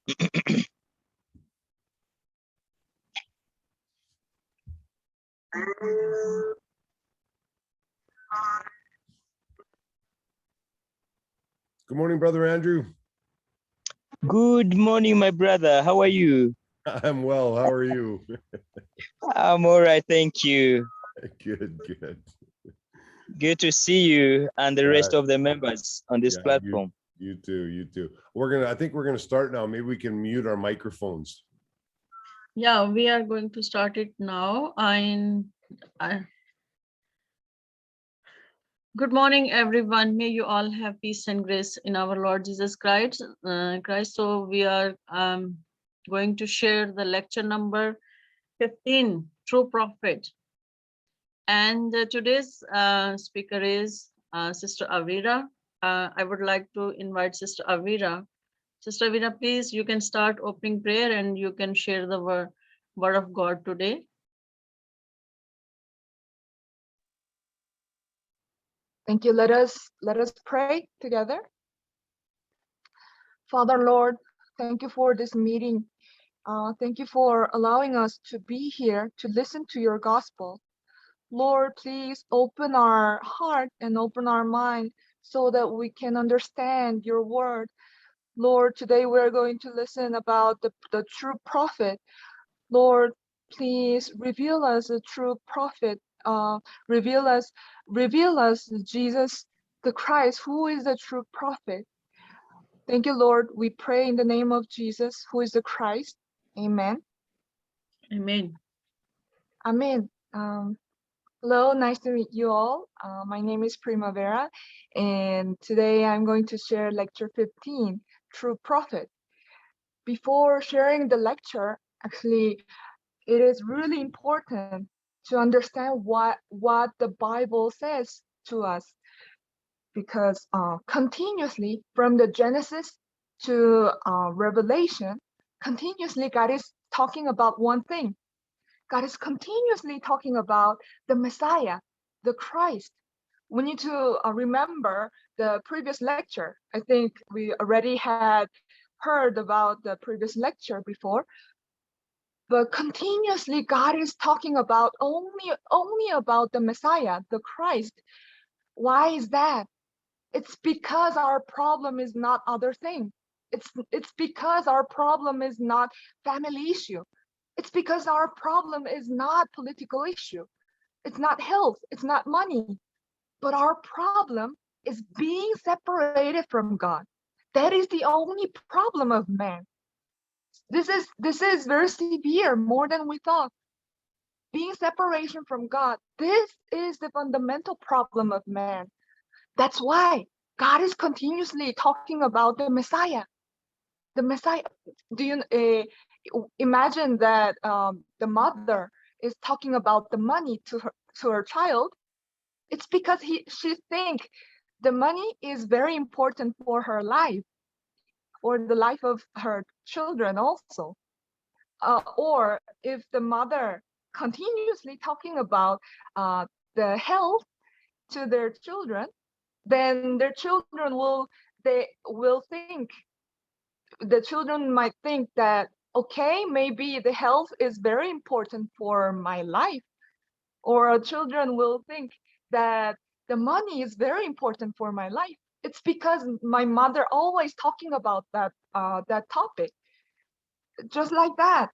Good morning, Brother Andrew. Good morning, my brother. How are you? I'm well. How are you? I'm all right, thank you. Good, good. Good to see you and the rest of the members on this platform. You too, you too. I think we're gonna start now. Maybe we can mute our microphones. Yeah, we are going to start it now. Good morning, everyone. May you all have peace and grace in our Lord Jesus Christ. So we are going to share the lecture number 15, True Prophet. And today's speaker is Sister Avira. I would like to invite Sister Avira. Sister Avira, please, you can start opening prayer and you can share the word of God today. Thank you. Let us pray together. Father, Lord, thank you for this meeting. Thank you for allowing us to be here to listen to your gospel. Lord, please open our heart and open our mind so that we can understand your word. Lord, today we're going to listen about the true prophet. Lord, please reveal us a true prophet. Reveal us Jesus the Christ, who is the true prophet. Thank you, Lord. We pray in the name of Jesus, who is the Christ. Amen. Amen. Amen. Hello, nice to meet you all. My name is Primavera, and today I'm going to share lecture 15, True Prophet. Before sharing the lecture, actually, it is really important to understand what the Bible says to us, because continuously from the Genesis to Revelation, continuously God is talking about one thing. God is continuously talking about the Messiah, the Christ. We need to remember the previous lecture. I think we already had heard about the previous lecture before, but continuously God is talking about only about the Messiah, the Christ. Why is that? It's because our problem is not other thing. It's because our problem is not family issue. It's because our problem is not political issue. It's not health, it's not money. But our problem is being separated from God. That is the only problem of man. This is very severe, more than we thought. Being separation from God, this is the fundamental problem of man. That's why God is continuously talking about the Messiah. The Messiah. Do you imagine that the mother is talking about the money to her child? It's because she think the money is very important for her life, or the life of her children also. Or if the mother continuously talking about the health to their children, then their children the children might think that, okay, maybe the health is very important for my life. Or children will think that the money is very important for my life. It's because my mother always talking about that topic. Just like that,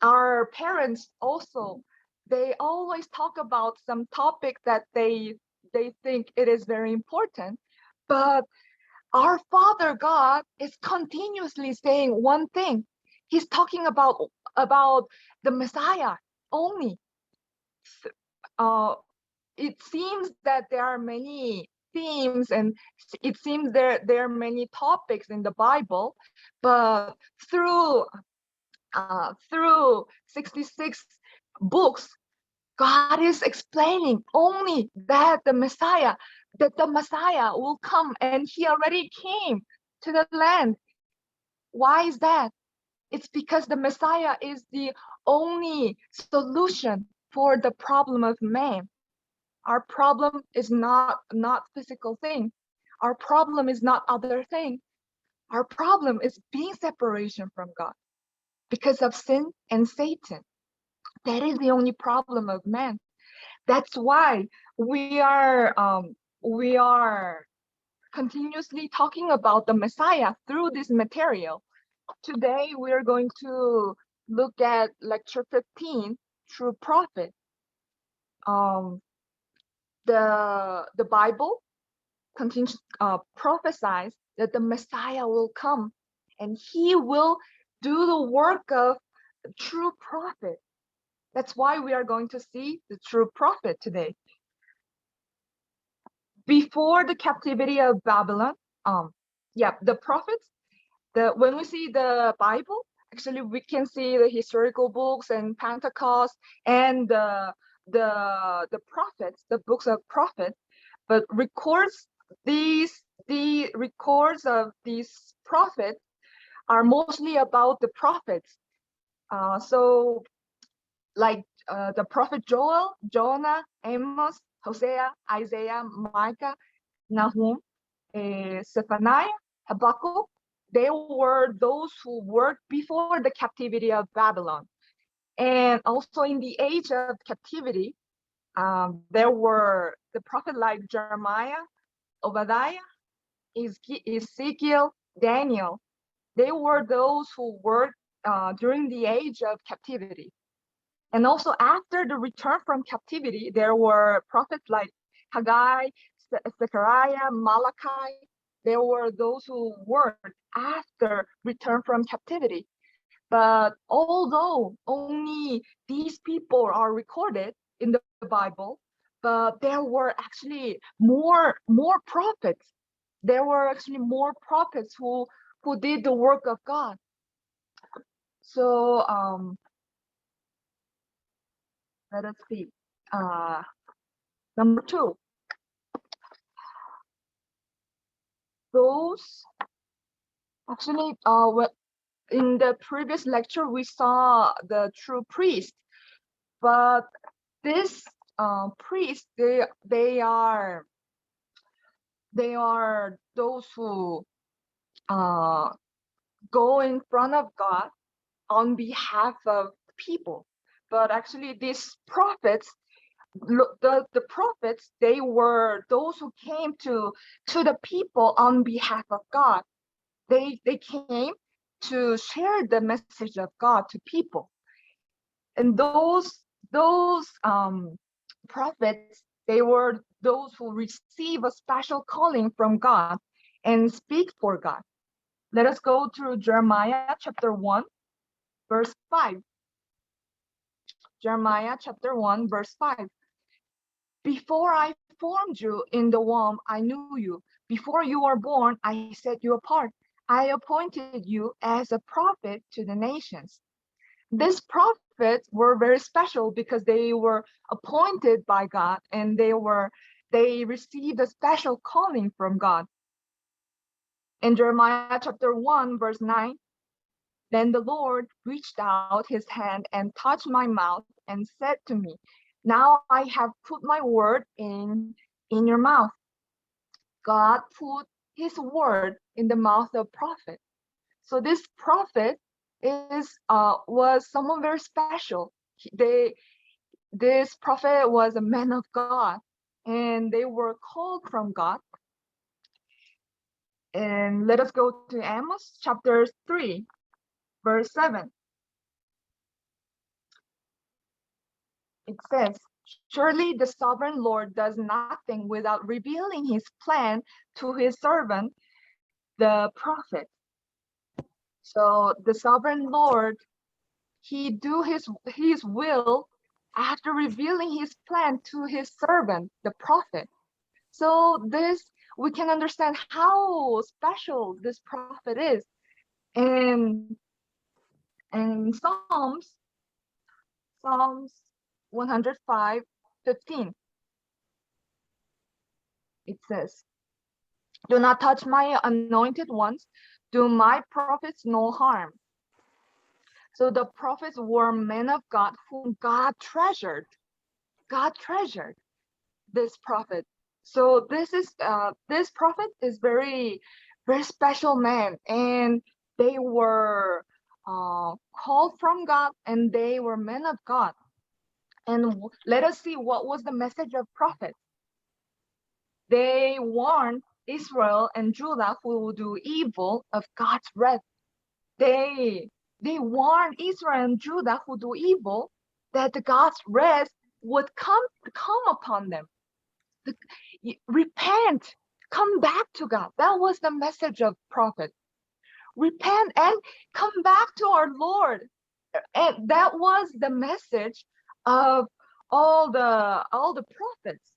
our parents also, they always talk about some topic that they think it is very important. But our Father God is continuously saying one thing. He's talking about the Messiah only. It seems that there are many themes, and it seems there are many topics in the Bible, but through 66 books, God is explaining only that the Messiah will come, and he already came to the land. Why is that? It's because the Messiah is the only solution for the problem of man. Our problem is not physical thing. Our problem is not other thing. Our problem is being separation from God because of sin and Satan. That is the only problem of man. That's why we are continuously talking about the Messiah through this material. Today we are going to look at lecture 15, True Prophet. The Bible continues prophesies that the Messiah will come and he will do the work of the true prophet. That's why we are going to see the true prophet today. Before the captivity of Babylon, the prophets, when we see the Bible, actually we can see the historical books and Pentecost and the prophets, the books of prophets, but the records of these prophets are mostly about the prophets. So like the prophet Joel, Jonah, Amos, Hosea, Isaiah, Micah, Nahum, Zephaniah, Habakkuk, they were those who worked before the captivity of Babylon. And also in the age of captivity, there were the prophet like Jeremiah, Obadiah, Ezekiel, Daniel. They were those who worked during the age of captivity. And also after the return from captivity, there were prophets like Haggai, Zechariah, Malachi. There were those who worked after return from captivity. But although only these people are recorded in the Bible, but there were actually more prophets. There were actually more prophets who did the work of God. So let us see. Number 2. Those actually in the previous lecture we saw the true priest, but this priest, they are those who go in front of God on behalf of people. But actually these prophets, the prophets, they were those who came to the people on behalf of God. They came to share the message of God to people. And those prophets, they were those who receive a special calling from God and speak for God. Let us go to Jeremiah chapter 1, verse 5. Jeremiah chapter 1, verse 5. Before I formed you in the womb, I knew you. Before you were born, I set you apart. I appointed you as a prophet to the nations. These prophets were very special because they were appointed by God and they received a special calling from God. In Jeremiah chapter 1, verse 9, then the Lord reached out his hand and touched my mouth and said to me, now I have put my word in your mouth. God put his word in the mouth of prophet. So this prophet was someone very special. This prophet was a man of God, and they were called from God. And let us go to Amos chapter 3, verse 7. It says, surely the sovereign Lord does nothing without revealing his plan to his servant, the prophet. So the sovereign Lord, he do his will after revealing his plan to his servant, the prophet. So this, we can understand how special this prophet is. And Psalms 105:15. It says, do not touch my anointed ones, do my prophets no harm. So the prophets were men of God whom God treasured. God treasured this prophet. So this prophet is very, very special men, and they were called from God, and they were men of God. And let us see what was the message of prophets. They warned Israel and Judah who will do evil of God's wrath. They warned Israel and Judah who do evil that the God's wrath would come upon them. Repent, come back to God. That was the message of prophet. Repent and come back to our Lord. And that was the message of all the prophets.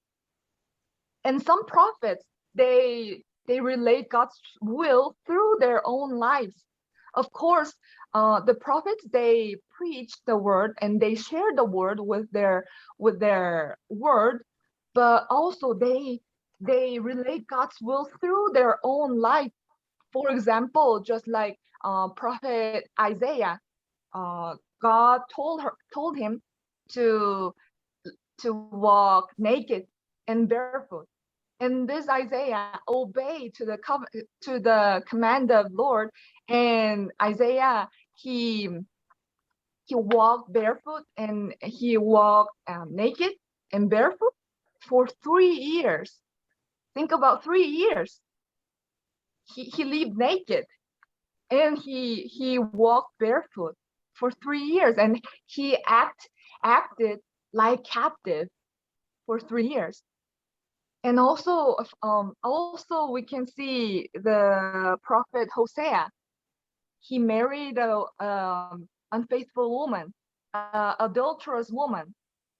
And some prophets, they relate God's will through their own lives. Of course, the prophets, they preach the word and they share the word with their word, but also they relate God's will through their own life. For example, just like prophet Isaiah, God told him to walk naked and barefoot. And this Isaiah obeyed to the command of Lord, and Isaiah he walked barefoot and he walked naked and barefoot for 3 years. Think about 3 years. He lived naked and he walked barefoot for 3 years, and he acted like captive for 3 years. And also we can see the prophet Hosea. He married a unfaithful woman, adulterous woman,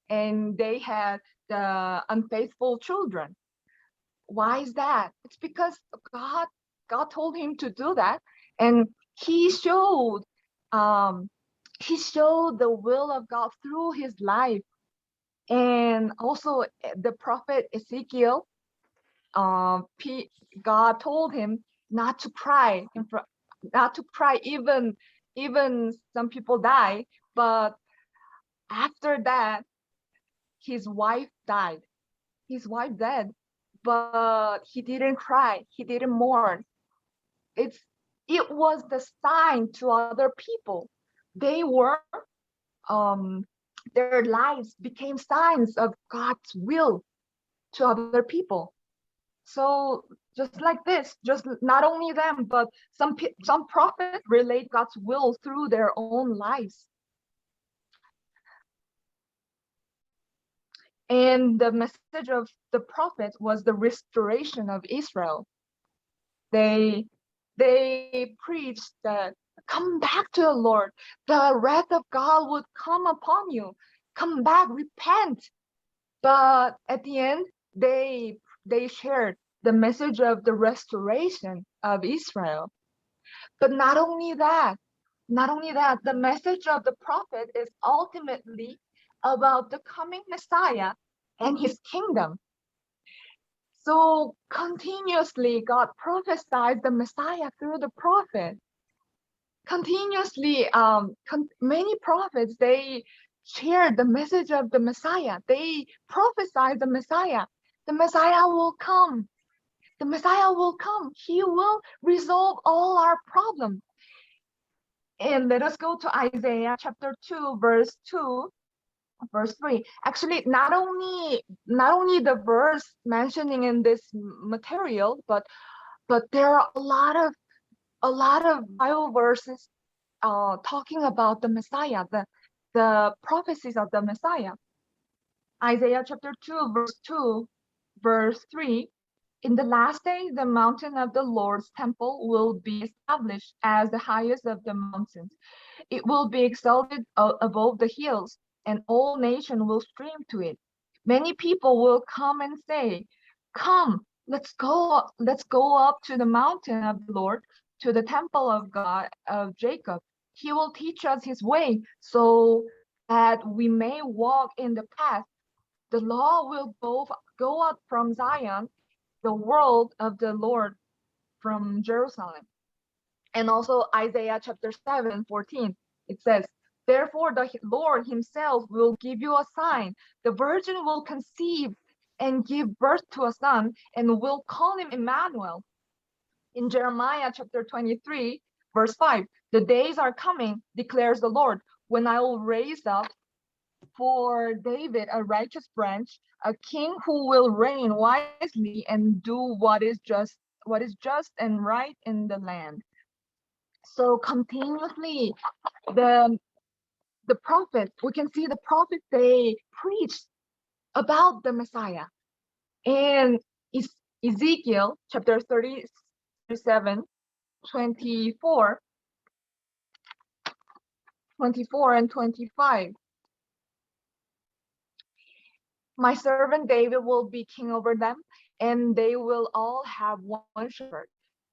and they had the unfaithful children. Why is that? It's because God told him to do that, and he showed the will of God through his life. And also the prophet Ezekiel, God told him not to cry, even some people die. But after that, his wife died. But he didn't cry. He didn't mourn. It was the sign to other people. They were their lives became signs of God's will to other people. So just like this, just not only them, but some prophets relate God's will through their own lives. And the message of the prophet was the restoration of Israel. They preached that come back to the Lord. The wrath of God would come upon you. Come back, repent. But at the end, they shared the message of the restoration of Israel. But not only that, the message of the prophet is ultimately about the coming Messiah and his kingdom. So continuously, God prophesied the Messiah through the prophet. Continuously, many prophets, they shared the message of the Messiah. They prophesied the Messiah. The Messiah will come. The Messiah will come. He will resolve all our problems. And let us go to Isaiah chapter 2, verse 3. Actually, not only the verse mentioning in this material, but there are a lot of Bible verses talking about the Messiah, the prophecies of the Messiah. Isaiah chapter 2, verse 3. In the last day, the mountain of the Lord's temple will be established as the highest of the mountains. It will be exalted above the hills, and all nations will stream to it. Many people will come and say, "Come, let's go up to the mountain of the Lord, to the temple of God of Jacob. He will teach us his way, so that we may walk in the path. The law will go out from Zion, the word of the Lord from Jerusalem." And also Isaiah chapter 7:14, it says, "Therefore the Lord himself will give you a sign. The virgin will conceive and give birth to a son, and will call him Emmanuel." In Jeremiah chapter 23, verse 5, the days are coming, declares the Lord, when I will raise up for David a righteous branch, a king who will reign wisely and do what is just and right in the land. So continuously, the prophets, we can see the prophets, they preached about the Messiah. And Ezekiel chapter 37, 24 and 25. My servant David will be king over them, and they will all have one shepherd.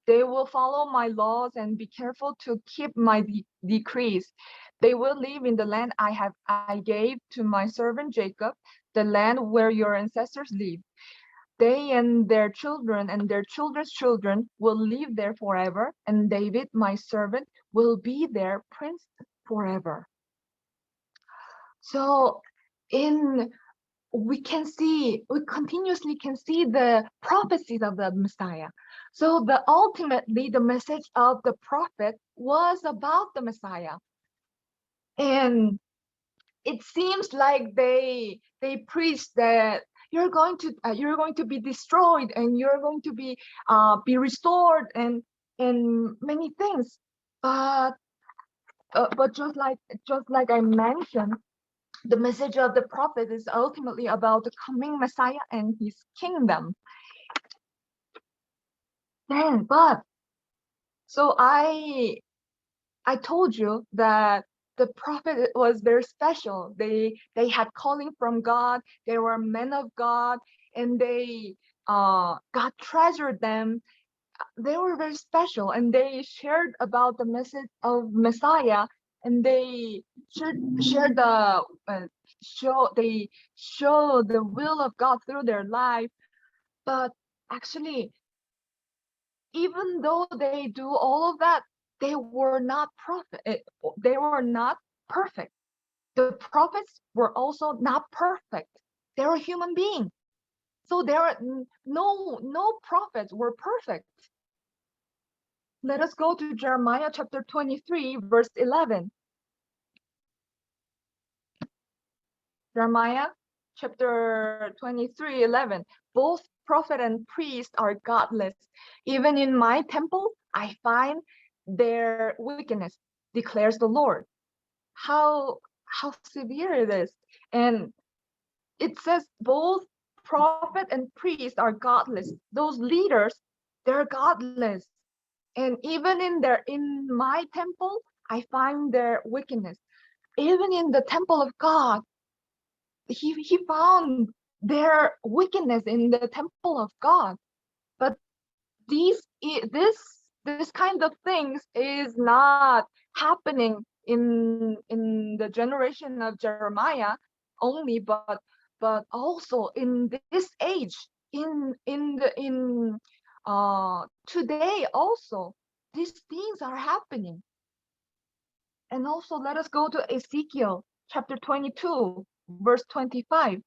They will follow my laws and be careful to keep my decrees. They will live in the land I gave to my servant Jacob, the land where your ancestors lived. They and their children and their children's children will live there forever, and David, my servant, will be their prince forever. So we continuously can see the prophecies of the Messiah. So ultimately the message of the prophet was about the Messiah. And it seems like they preached that you're going to be destroyed and you're going to be restored and many things. But just like I mentioned, the message of the prophet is ultimately about the coming Messiah and his kingdom. So I told you that the prophet was very special. They had calling from God. They were men of God, and God treasured them. They were very special, and they shared about the message of Messiah, and they shared they show the will of God through their life. But actually, even though they do all of that, they were not perfect. The prophets were also not perfect. They were human beings. So there are no prophets were perfect. Let us go to Jeremiah chapter 23, verse 11. Jeremiah chapter 23, 11. Both prophet and priest are godless. Even in my temple, I find their wickedness, declares the Lord. How severe it is. And it says both prophet and priest are godless. Those leaders, they're godless. And even in my temple, I find their wickedness. Even in the temple of God, he found their wickedness in the temple of God. But this kind of things is not happening in the generation of Jeremiah only, but also in this age, today also these things are happening. And also let us go to Ezekiel chapter 22, verse 25.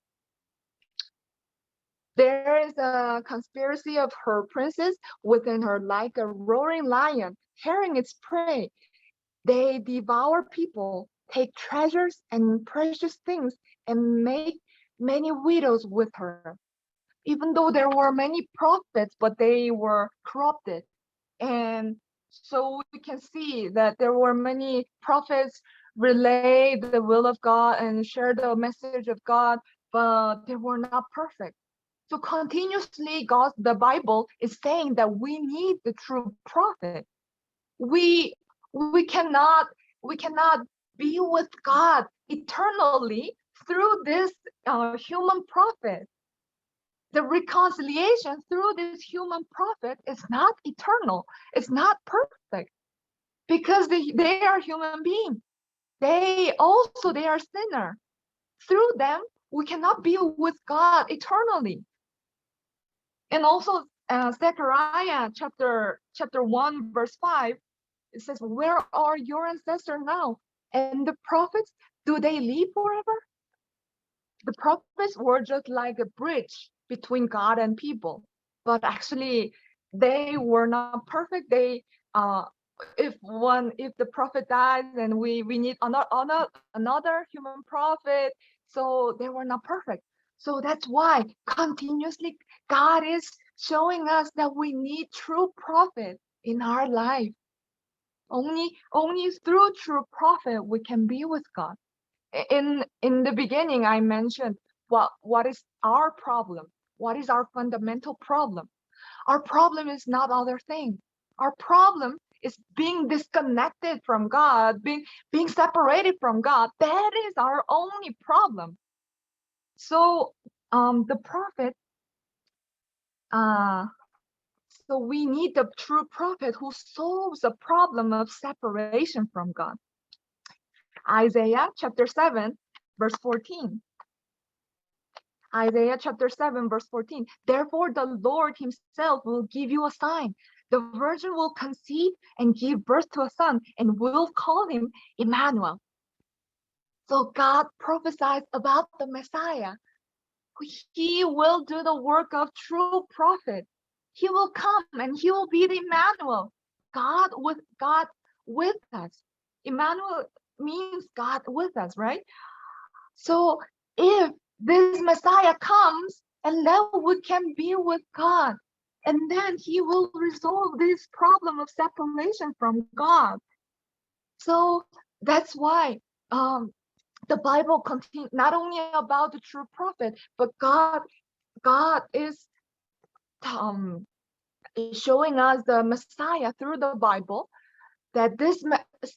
There is a conspiracy of her princes within her, like a roaring lion, tearing its prey. They devour people, take treasures and precious things, and make many widows with her. Even though there were many prophets, but they were corrupted. And so we can see that there were many prophets relay the will of God and share the message of God, but they were not perfect. So continuously, the Bible is saying that we need the true prophet. We cannot be with God eternally through this human prophet. The reconciliation through this human prophet is not eternal. It's not perfect because they are human beings. They are sinner. Through them, we cannot be with God eternally. And also Zechariah chapter 1, verse 5, it says, where are your ancestors now? And the prophets, do they live forever? The prophets were just like a bridge between God and people. But actually, they were not perfect. They if the prophet dies and we need another human prophet, so they were not perfect. So that's why continuously God is showing us that we need true prophet in our life. Only through true prophet we can be with God. In the beginning I mentioned what is our problem, what is our fundamental problem. Our problem is not other thing. Our problem is being disconnected from God, being separated from God. That is our only problem. So the prophet, so we need the true prophet who solves the problem of separation from God. Isaiah chapter 7, verse 14. Isaiah chapter 7, verse 14. Therefore, the Lord himself will give you a sign. The virgin will conceive and give birth to a son, and will call him Emmanuel. So God prophesies about the Messiah. He will do the work of true prophet. He will come and he will be the Emmanuel. God with us. Emmanuel means God with us, right? So if this Messiah comes, and then we can be with God, and then he will resolve this problem of separation from God. So that's why the Bible contains not only about the true prophet, but God is showing us the Messiah through the Bible, that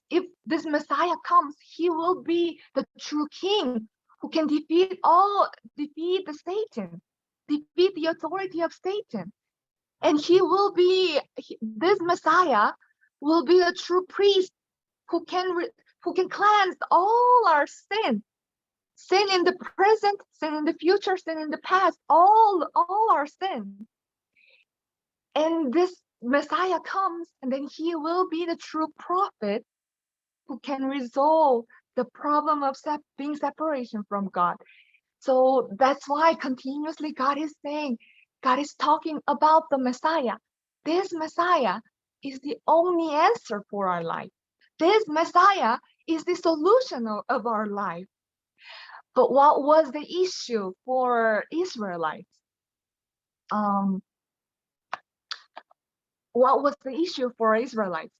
if this Messiah comes, he will be the true king who can defeat the Satan, defeat the authority of Satan. And this Messiah will be a true priest who can cleanse all our sin in the present, sin in the future, sin in the past, all our sin. And this Messiah comes, and then he will be the true prophet who can resolve the problem of being separation from God. So that's why continuously God is talking about the Messiah. This Messiah is the only answer for our life. This Messiah is the solution of our life. But what was the issue for Israelites? What was the issue for Israelites?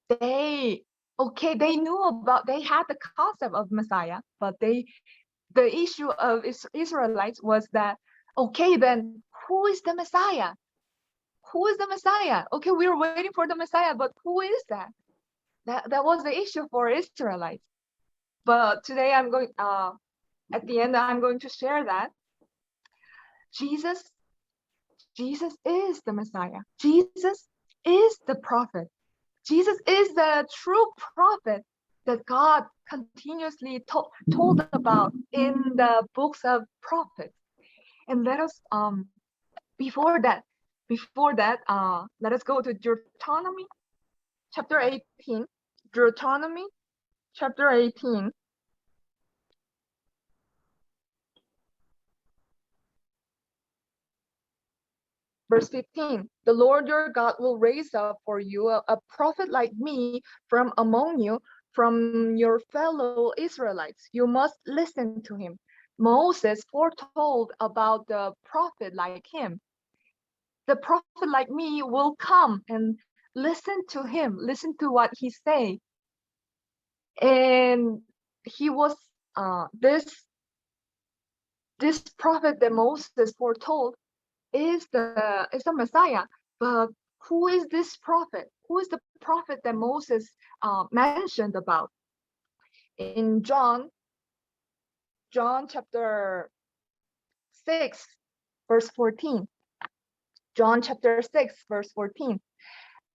They had the concept of Messiah, but the issue of Israelites was that, okay, then who is the Messiah? Who is the Messiah? Okay, we're waiting for the Messiah, but who is that? That was the issue for Israelites. But today at the end, I'm going to share that Jesus is the Messiah. Jesus is the prophet. Jesus is the true prophet that God continuously told about in the books of prophets. And let us before that, let us go to Deuteronomy chapter 18. Deuteronomy chapter 18. Verse 15, the Lord your God will raise up for you a prophet like me from among you, from your fellow Israelites. You must listen to him. Moses foretold about the prophet like him. The prophet like me will come, and listen to him, listen to what he say. And he was this prophet that Moses foretold is the Messiah. But who is this prophet? Who is the prophet that Moses mentioned about? In John chapter 6, verse 14. John chapter 6, verse 14.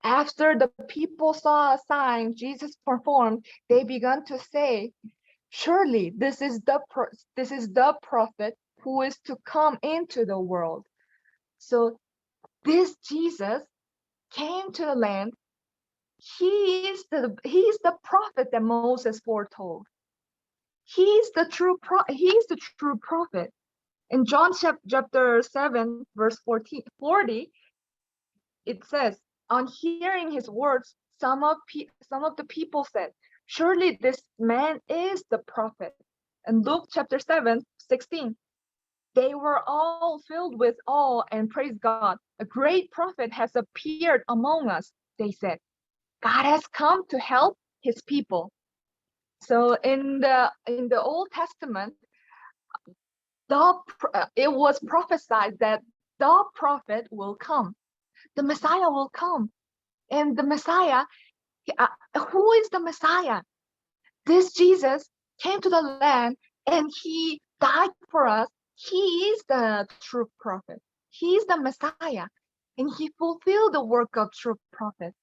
After the people saw a sign Jesus performed, they began to say, surely this is the prophet who is to come into the world. So this Jesus came to the land. He is the prophet that Moses foretold. He's the true prophet. In John chapter 7, verse 40, it says, on hearing his words, some of the people said, surely this man is the prophet. And Luke chapter 7:16, they were all filled with awe and praised God. A great prophet has appeared among us, they said. God has come to help his people. So in the Old Testament, it was prophesied that the prophet will come, the Messiah will come. And the Messiah, who is the Messiah? This Jesus came to the land and he died for us. He is the true prophet. He is the Messiah, and he fulfilled the work of true prophet.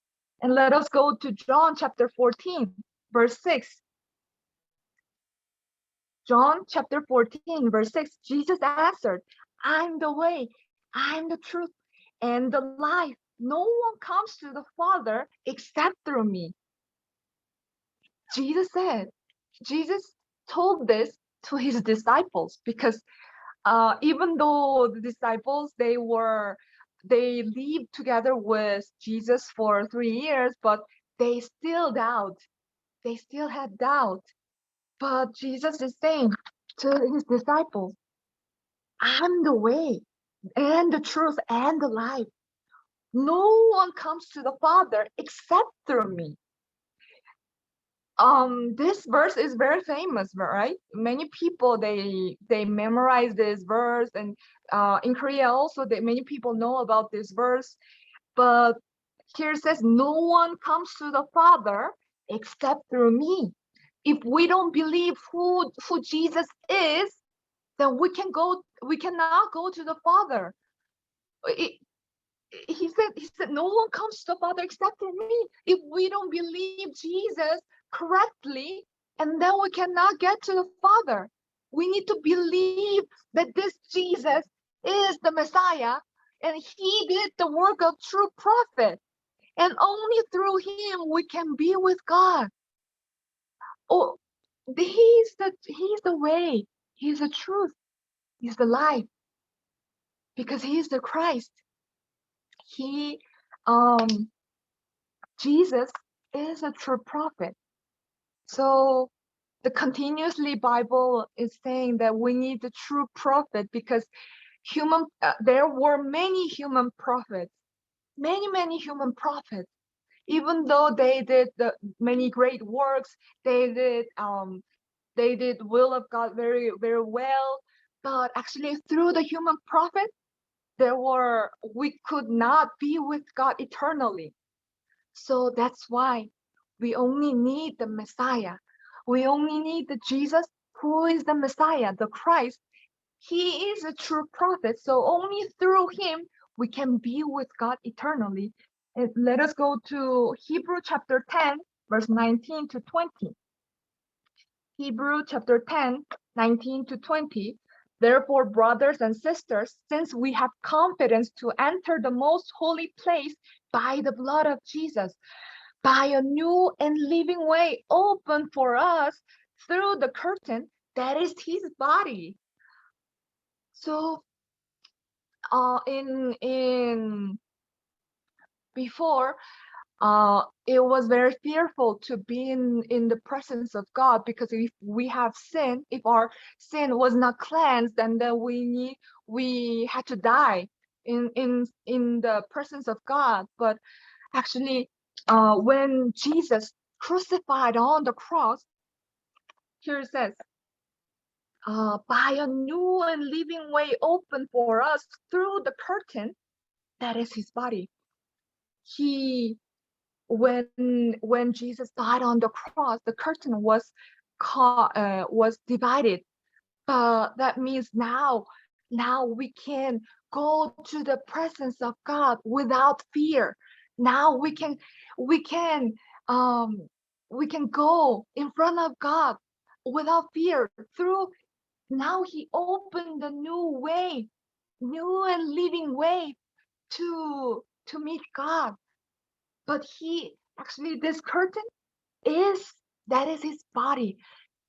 And let us go to John chapter 14, verse 6. John chapter 14, verse 6, Jesus answered, I'm the way, I'm the truth, and the life. No one comes to the Father except through me. Jesus said, Jesus told this to his disciples because even though the disciples, they lived together with Jesus for 3 years, but they still doubt. They still had doubt. But Jesus is saying to his disciples, I'm the way and the truth and the life. No one comes to the Father except through me. This verse is very famous, right? Many people, they memorize this verse, and in Korea also, many people know about this verse. But here it says, no one comes to the Father except through me. If we don't believe who Jesus is, then we cannot go to the Father. He said, no one comes to the Father except through me. If we don't believe Jesus correctly, and then we cannot get to the Father. We need to believe that this Jesus is the Messiah, and he did the work of true prophet. And only through him we can be with God. Oh, he's the way, he's the truth, he's the life, because he's the Christ. Jesus is a true prophet. So the continuously Bible is saying that we need the true prophet, because there were many human prophets, many human prophets. Even though they did many great works, they did will of God very well, but actually through the human prophet, we could not be with God eternally. So that's why we only need the Messiah. We only need the Jesus, who is the Messiah, the Christ. He is a true prophet. So only through him we can be with God eternally. And let us go to Hebrew chapter 10, verse 19 to 20. Hebrew chapter 10, 19 to 20. Therefore, brothers and sisters, since we have confidence to enter the most holy place by the blood of Jesus, by a new and living way open for us through the curtain that is his body. So before, it was very fearful to be in the presence of God, because if we have sin, if our sin was not cleansed, then we had to die in the presence of God. But actually, when Jesus crucified on the cross, here it says, by a new and living way open for us through the curtain that is his body. When Jesus died on the cross, the curtain was divided. That means now we can go to the presence of God without fear. Now we can go in front of God without fear. Now he opened a new way, new and living way to meet God. But this curtain that is his body.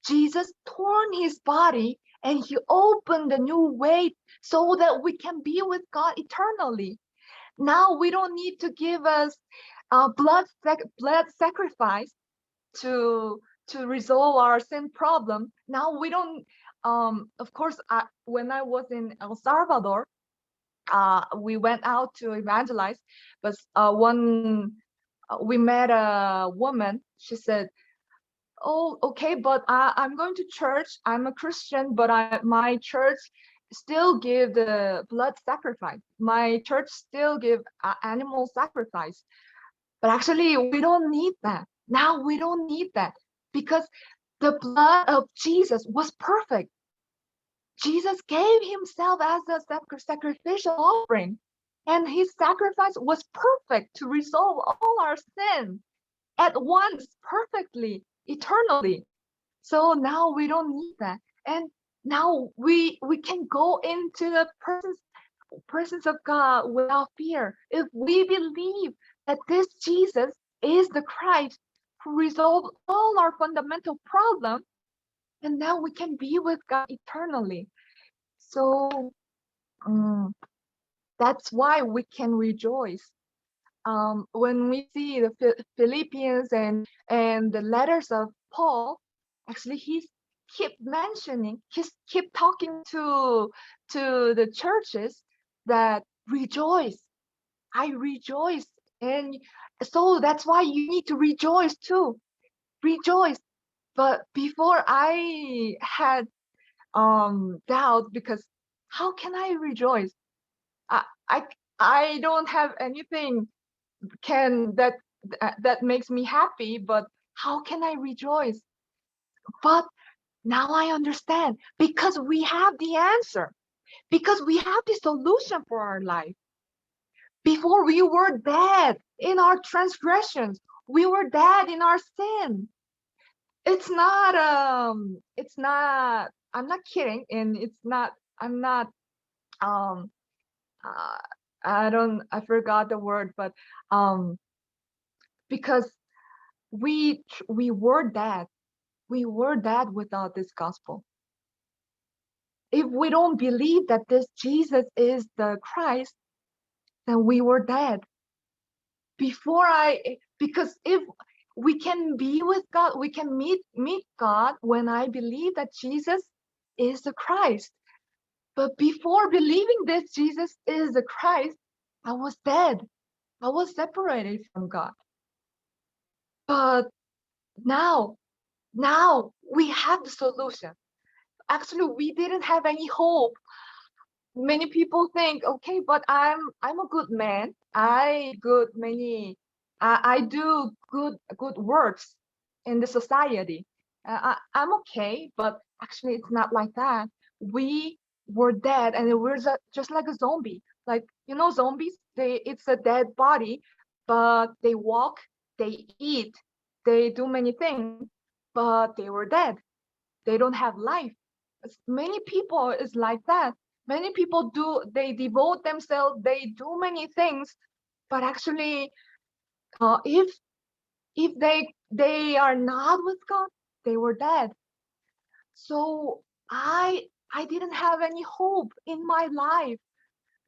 Jesus torn his body and he opened a new way so that we can be with God eternally. Now we don't need to give us blood sacrifice to resolve our sin problem. Now we don't. Of course, when I was in El Salvador, we went out to evangelize, but we met a woman. She said, "Oh, okay, but I'm going to church. I'm a Christian, but my church still give the blood sacrifice. My church still give animal sacrifice. But actually, we don't need that. Now we don't need that because the blood of Jesus was perfect. Jesus gave himself as a sacrificial offering, and his sacrifice was perfect to resolve all our sins at once, perfectly, eternally. So now we don't need that. And now we can go into the presence of God without fear. If we believe that this Jesus is the Christ who resolved all our fundamental problems, and now we can be with God eternally. So that's why we can rejoice. When we see the Philippians and the letters of Paul, actually he's keep talking to the churches that rejoice. I rejoice, and so that's why you need to rejoice too. Rejoice. But before I had doubt, because how can I rejoice? I I, I don't have anything that makes me happy, but how can I rejoice? But now I understand, because we have the answer, because we have the solution for our life. Before, we were dead in our transgressions, we were dead in our sin. It's not I'm not kidding, and I'm not um uh, I forgot the word, but because we were dead. We were dead without this gospel. If we don't believe that this Jesus is the Christ, then we were dead. Because if we can be with God, we can meet God when I believe that Jesus is the Christ. But before believing this Jesus is the Christ, I was dead. I was separated from God. But now we have the solution. Actually, we didn't have any hope. Many people think, okay, but I'm a good man. I do good works in the society. I'm okay, but actually it's not like that. We were dead, and we're just like a zombie. Like, zombies, it's a dead body, but they walk, they eat, they do many things, but they were dead. They don't have life. Many people is like that. Many people they devote themselves, they do many things, but actually, if they are not with God, they were dead. So I didn't have any hope in my life.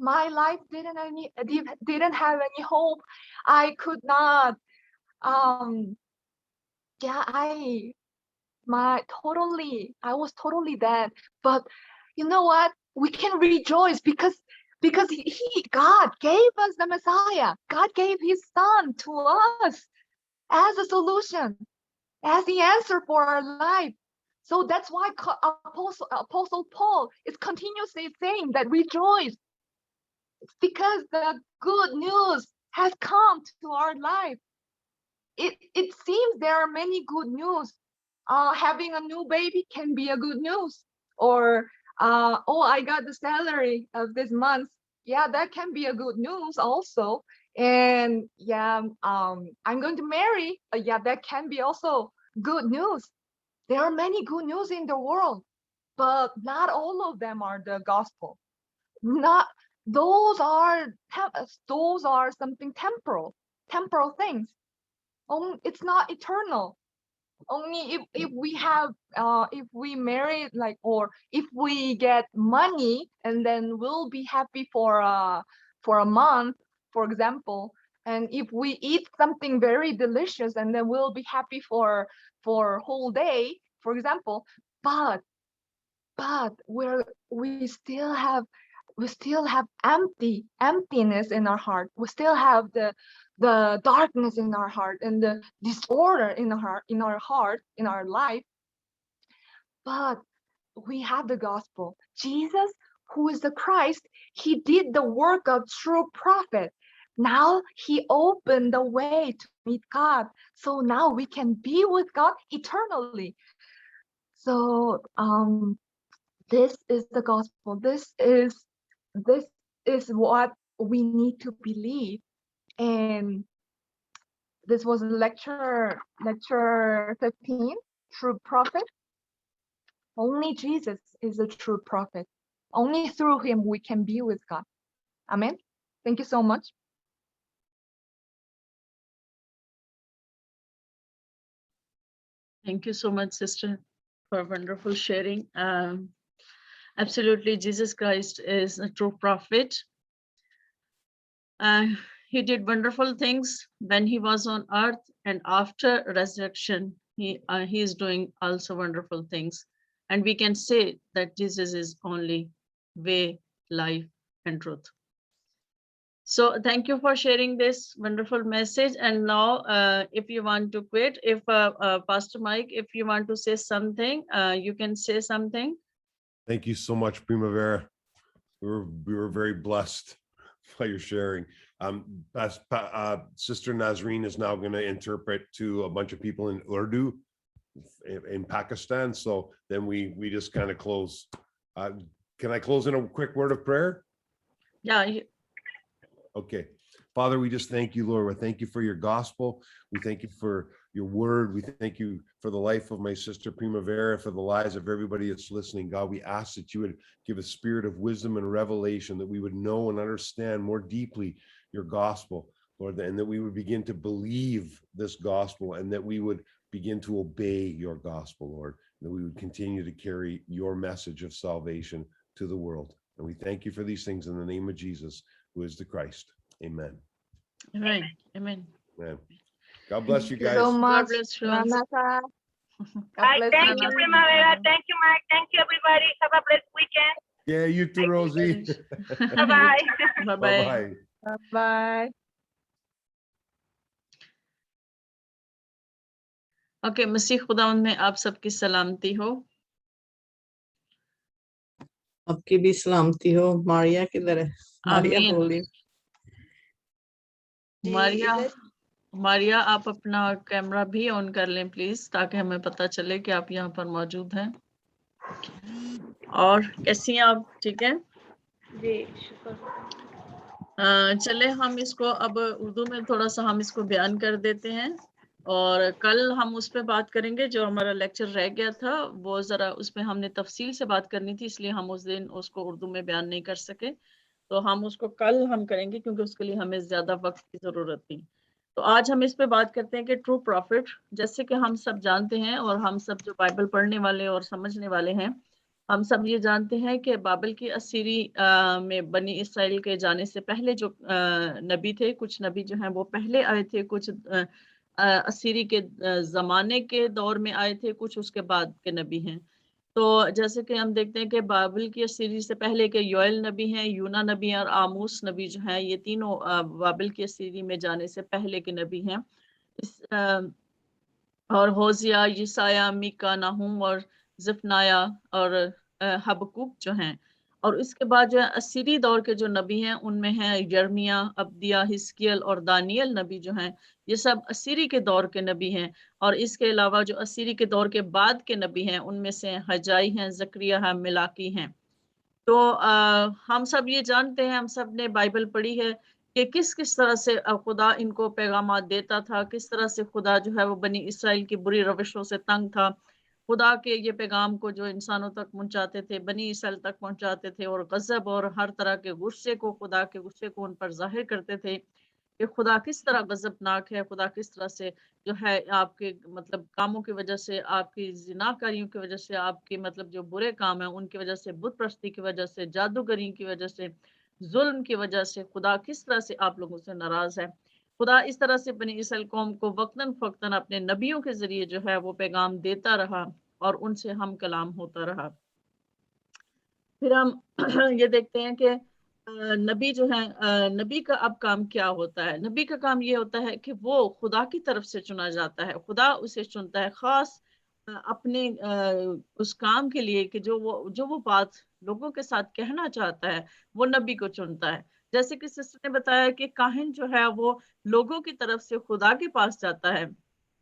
My life didn't have any hope. I could not. Um. Yeah. I was totally dead. But you know what? We can rejoice because God gave us the Messiah. God gave his son to us as a solution, as the answer for our life. So that's why Apostle Paul is continuously saying that rejoice. It's because the good news has come to our life. It seems there are many good news. Having a new baby can be a good news. Or oh, I got the salary of this month. Yeah, that can be a good news also. And yeah, I'm going to marry. Yeah, that can be also good news. There are many good news in the world, but not all of them are the gospel. Not those are those are something temporal things. It's not eternal. Only if we have if we marry, like, or if we get money, and then we'll be happy for a month, for example. And if we eat something very delicious, and then we'll be happy for whole day, for example. But we still have emptiness in our heart. We still have the darkness in our heart and the disorder in our heart, in our life. But we have the gospel. Jesus, who is the Christ, he did the work of true prophet. Now he opened the way to meet God. So now we can be with God eternally. So this is the gospel. This is what we need to believe. And this was lecture 15, true prophet. Only Jesus is a true prophet. Only through him we can be with God. Amen. Thank you so much. Thank you so much, sister, for wonderful sharing. Absolutely, Jesus Christ is a true prophet. He did wonderful things when he was on earth, and after resurrection, he is doing also wonderful things. And we can say that Jesus is only way, life, and truth. So thank you for sharing this wonderful message. And now, if you want to quit, if Pastor Mike, if you want to say something, you can say something. Thank you so much, Primavera. We were very blessed by your sharing. Sister Nasreen is now going to interpret to a bunch of people in Urdu in Pakistan. So then we just kind of close. Can I close in a quick word of prayer? Yeah. Okay. Father, we just thank you, Lord. We thank you for your gospel. We thank you for your word. We thank you for the life of my sister Primavera, for the lives of everybody that's listening. God, we ask that you would give a spirit of wisdom and revelation, that we would know and understand more deeply your gospel, Lord, and that we would begin to believe this gospel, and that we would begin to obey your gospel, Lord, and that we would continue to carry your message of salvation to the world. And we thank you for these things in the name of Jesus, who is the Christ. Amen. Amen. Amen. Amen. God bless you Thank you guys. so much. God bless you. Maranatha. Thank you, Maranatha. Primavera. Thank you, Mike. Thank you, everybody. Have a blessed weekend. Yeah, you too, Rosie. Bye-bye. Bye-bye. Bye-bye. Bye. Okay, मसीह खुदावंद में आप सबकी सलामती हो। आपकी भी सलामती हो। मारिया किधर है? मारिया आमीन। बोली। मारिया आप अपना कैमरा भी ऑन कर लें प्लीज, ताकि हमें पता चले कि आप यहाँ पर मौजूद हैं। और कैसी हैं आप? ठीक है जी, शुक्र। चले हम इसको अब उर्दू में थोड़ा सा हम इसको बयान कर देते हैं, और कल हम उस पर बात करेंगे। जो हमारा लेक्चर रह गया था वो ज़रा उस पर हमने तफसील से बात करनी थी, इसलिए हम उस दिन उसको उर्दू में बयान नहीं कर सके। तो हम उसको कल हम करेंगे, क्योंकि उसके लिए हमें ज़्यादा वक्त की ज़रूरत थी। तो आज हम इस पे बात करते हैं कि ट्रू प्रॉफिट, जैसे कि हम सब जानते हैं, और हम सब जो बाइबल पढ़ने वाले और समझने वाले हैं, हम सब ये जानते हैं कि बाबिल की असीरी में बनी इसराइल के जाने से पहले जो नबी थे, कुछ नबी जो हैं वो पहले आए थे, कुछ असीरी के ज़माने के दौर में आए थे, कुछ उसके बाद के नबी हैं। तो जैसे कि हम देखते हैं कि बाबिल की असीरी से पहले के योएल नबी हैं, यूना नबी और आमूस नबी जो हैं, ये तीनों बाबिल की असीरी में जाने से पहले के नबी हैं। और होजिया, यसाया, मीका, नाहूम और ज़िफ़नाया और हबक्कुक जो हैं। और इसके बाद जो असीरी दौर के जो नबी हैं उनमें हैं यर्मिया, अब्दिया, हिस्कियल और दानियल नबी जो हैं, ये सब असीरी के दौर के नबी हैं। और इसके अलावा जो असीरी के दौर के बाद के नबी हैं उनमें से हजाई हैं, ज़करिया हैं, मिलाकी हैं। तो हम सब ये जानते हैं, हम सब ने बाइबल पढ़ी है कि किस किस तरह से खुदा इनको पैगामात देता था, किस तरह से खुदा जो है वो बनी इसराइल की बुरी रविशों से तंग था। खुदा के ये पैगाम को जो इंसानों तक पहुंचाते थे, बनी इसराइल तक पहुंचाते थे, और गज़ब और हर तरह के गुस्से को, खुदा के गुस्से को उन पर जाहिर करते थे कि खुदा किस तरह गज़बनाक है, खुदा किस तरह से जो है आपके मतलब कामों की वजह से, आपकी ज़िनाकारियों की वजह से, आपके मतलब जो बुरे काम हैं उनकी वजह से, बुत परस्ती की वजह से, जादूगरी की वजह से ظلم کی وجہ سے خدا کس طرح سے آپ لوگوں سے ناراض ہے. خدا اس طرح سے بنی اسرائیل قوم کو وقتاً فوقتاً اپنے نبیوں کے ذریعے جو ہے وہ پیغام دیتا رہا اور ان سے ہم کلام ہوتا رہا. پھر ہم یہ دیکھتے ہیں کہ نبی جو ہے نبی کا اب کام کیا ہوتا ہے. نبی کا کام یہ ہوتا ہے کہ وہ خدا کی طرف سے چنا جاتا ہے. خدا اسے چنتا ہے خاص اپنے اس کام کے لیے کہ جو وہ بات لوگوں کے ساتھ کہنا چاہتا ہے وہ نبی کو چنتا ہے. جیسے کہ سسٹر نے بتایا کہ کاہن جو ہے وہ لوگوں کی طرف سے خدا کے پاس جاتا ہے،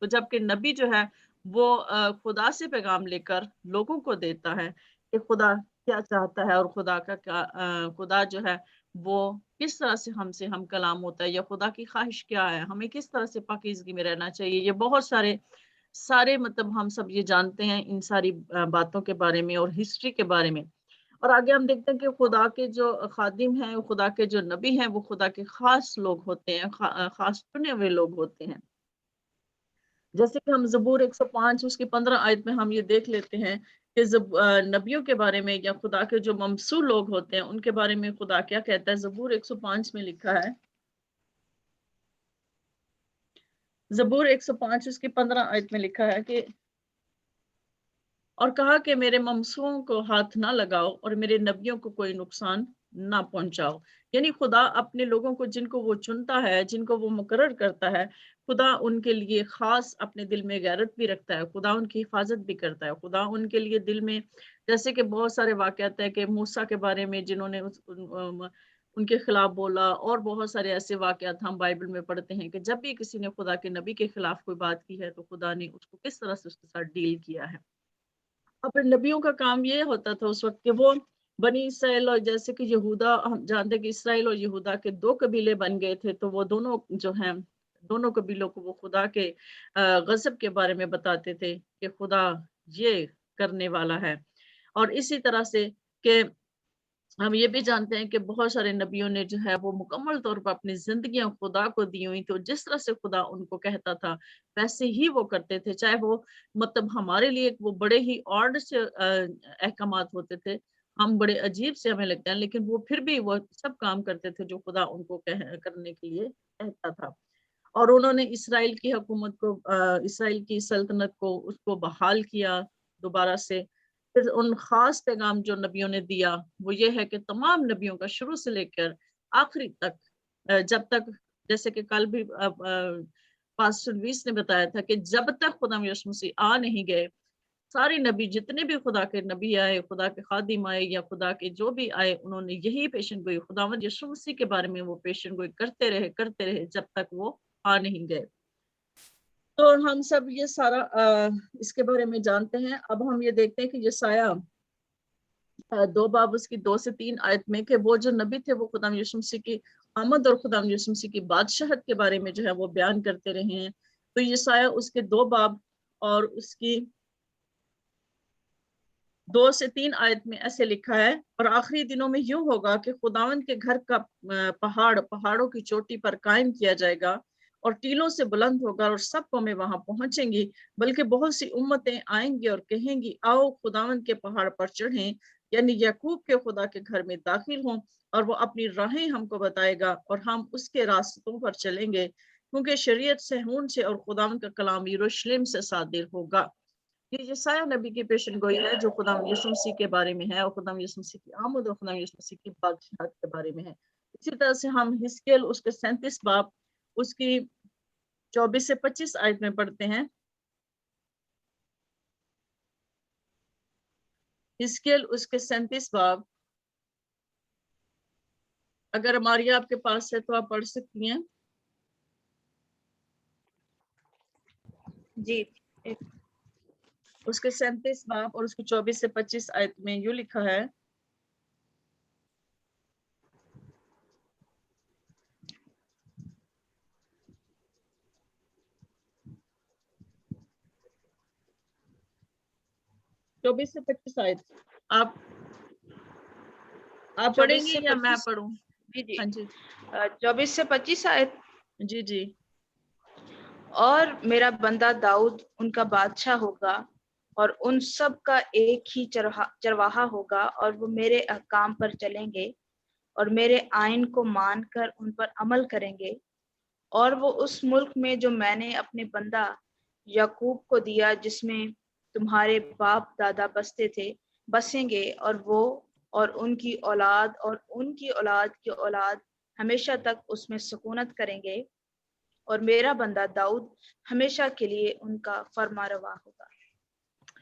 تو جبکہ نبی جو ہے وہ خدا سے پیغام لے کر لوگوں کو دیتا ہے کہ خدا کیا چاہتا ہے اور خدا جو ہے وہ کس طرح سے ہم کلام ہوتا ہے، یا خدا کی خواہش کیا ہے، ہمیں کس طرح سے پاکیزگی میں رہنا چاہیے. یہ بہت سارے مطلب ہم سب یہ جانتے ہیں ان ساری باتوں کے بارے میں اور ہسٹری کے بارے میں. اور آگے ہم دیکھتے ہیں کہ خدا کے جو خادم ہیں، خدا کے جو نبی ہیں، وہ خدا کے خاص لوگ ہوتے ہیں، خاص چنے ہوئے لوگ ہوتے ہیں. جیسے کہ ہم زبور 105 اس کی 15 آیت میں ہم یہ دیکھ لیتے ہیں کہ نبیوں کے بارے میں یا خدا کے جو ممسو لوگ ہوتے ہیں ان کے بارے میں خدا کیا کہتا ہے. زبور 105 میں لکھا ہے، زبور 105 اس کی 15 آیت میں لکھا ہے کہ اور کہا کہ میرے ممسوؤں کو ہاتھ نہ لگاؤ اور میرے نبیوں کو کوئی نقصان نہ پہنچاؤ. یعنی خدا اپنے لوگوں کو جن کو وہ چنتا ہے، جن کو وہ مقرر کرتا ہے، خدا ان کے لیے خاص اپنے دل میں غیرت بھی رکھتا ہے. خدا ان کی حفاظت بھی کرتا ہے. خدا ان کے لیے دل میں، جیسے کہ بہت سارے واقعات ہیں کہ موسیٰ کے بارے میں جنہوں نے ان کے خلاف بولا، اور بہت سارے ایسے واقعات ہم بائبل میں پڑھتے ہیں کہ جب بھی کسی نے خدا کے نبی کے خلاف کوئی بات کی ہے تو خدا نے اس کو کس طرح سے اس کے ساتھ ڈیل کیا ہے. اور نبیوں کا کام یہ ہوتا تھا اس وقت کہ وہ بنی اسرائیل، اور جیسے کہ یہودا، ہم جانتے کہ اسرائیل اور یہودا کے 2 قبیلے بن گئے تھے، تو وہ دونوں جو ہیں دونوں قبیلوں کو وہ خدا کے غضب کے بارے میں بتاتے تھے کہ خدا یہ کرنے والا ہے. اور اسی طرح سے کہ ہم یہ بھی جانتے ہیں کہ بہت سارے نبیوں نے جو ہے وہ مکمل طور پر اپنی زندگیاں خدا کو دی ہوئی، تو جس طرح سے خدا ان کو کہتا تھا ویسے ہی وہ کرتے تھے. چاہے وہ مطلب ہمارے لیے وہ بڑے ہی آڈ سے احکامات ہوتے تھے، ہم بڑے عجیب سے ہمیں لگتے ہیں، لیکن وہ پھر بھی وہ سب کام کرتے تھے جو خدا ان کو کرنے کے لیے کہتا تھا. اور انہوں نے اسرائیل کی حکومت کو، اسرائیل کی سلطنت کو، اس کو بحال کیا دوبارہ سے. پھر ان خاص پیغام جو نبیوں نے دیا وہ یہ ہے کہ تمام نبیوں کا شروع سے لے کر آخری تک، جب تک، جیسے کہ کل بھی پاسٹر لوئس نے بتایا تھا کہ جب تک خدا یسوع مسیح آ نہیں گئے، سارے نبی جتنے بھی خدا کے نبی آئے، خدا کے خادم آئے یا خدا کے جو بھی آئے، انہوں نے یہی پیشن گوئی خداوند یسوع مسیح کے بارے میں وہ پیشن گوئی کرتے رہے جب تک وہ آ نہیں گئے. تو ہم سب یہ سارا اس کے بارے میں جانتے ہیں. اب ہم یہ دیکھتے ہیں کہ یسایہ 2 باب اس کی 2 سے 3 آیت میں کہ وہ جو نبی تھے وہ خدا یسوع مسیح کی آمد اور خدا یسوع مسیح کی بادشاہت کے بارے میں جو ہے وہ بیان کرتے رہے ہیں. تو یسایہ اس کے 2 باب اور اس کی 2 سے 3 آیت میں ایسے لکھا ہے، اور آخری دنوں میں یوں ہوگا کہ خداوند کے گھر کا پہاڑوں کی چوٹی پر قائم کیا جائے گا اور ٹیلوں سے بلند ہوگا اور سب قومیں وہاں پہنچیں گی، بلکہ بہت سی امتیں آئیں گی اور کہیں گی آؤ خداوند کے پہاڑ پر چڑھیں، یعنی یعقوب کے خدا کے گھر میں داخل ہوں، اور وہ اپنی راہیں ہم کو بتائے گا اور ہم اس کے راستوں پر چلیں گے، کیونکہ شریعت صہیون سے اور خداوند کا کلام یروشلم سے صادر ہوگا. یہ یسایہ نبی کی پیشن گوئی ہے جو خدا یسوع مسیح کے بارے میں ہے، اور خدا یسوع مسیح کی آمد اور خدا یسوع مسیح کی بادشاہت کے بارے میں ہے. اسی طرح سے ہم حزقیل اس کے 37 باب اس کی 24 سے 25 آیت میں پڑھتے ہیں. حزقیل اس کے 37 باب، اگر ماریا آپ کے پاس ہے تو آپ پڑھ سکتی ہیں. جی. اس کے 37 باب اور اس کی 24 سے 25 آیت میں یوں لکھا ہے، چوبیس سے 25 آیت آپ پڑھیں گی یا میں پڑھوں؟ جی. ہاں جی 24 سے 25 آیت. جی. اور میرا بندہ داؤد ان کا بادشاہ ہوگا اور ان سب کا ایک ہی چرواہا ہوگا، اور وہ میرے احکام پر چلیں گے اور میرے آئین کو مان کر ان پر عمل کریں گے، اور وہ اس ملک میں جو میں نے اپنے بندہ یعقوب کو دیا، جس میں تمہارے باپ دادا بستے تھے، بسیں گے، اور وہ اور ان کی اولاد اور ان کی اولاد کی اولاد ہمیشہ تک اس میں سکونت کریں گے، اور میرا بندہ داؤد ہمیشہ کے لیے ان کا فرما روا ہوگا۔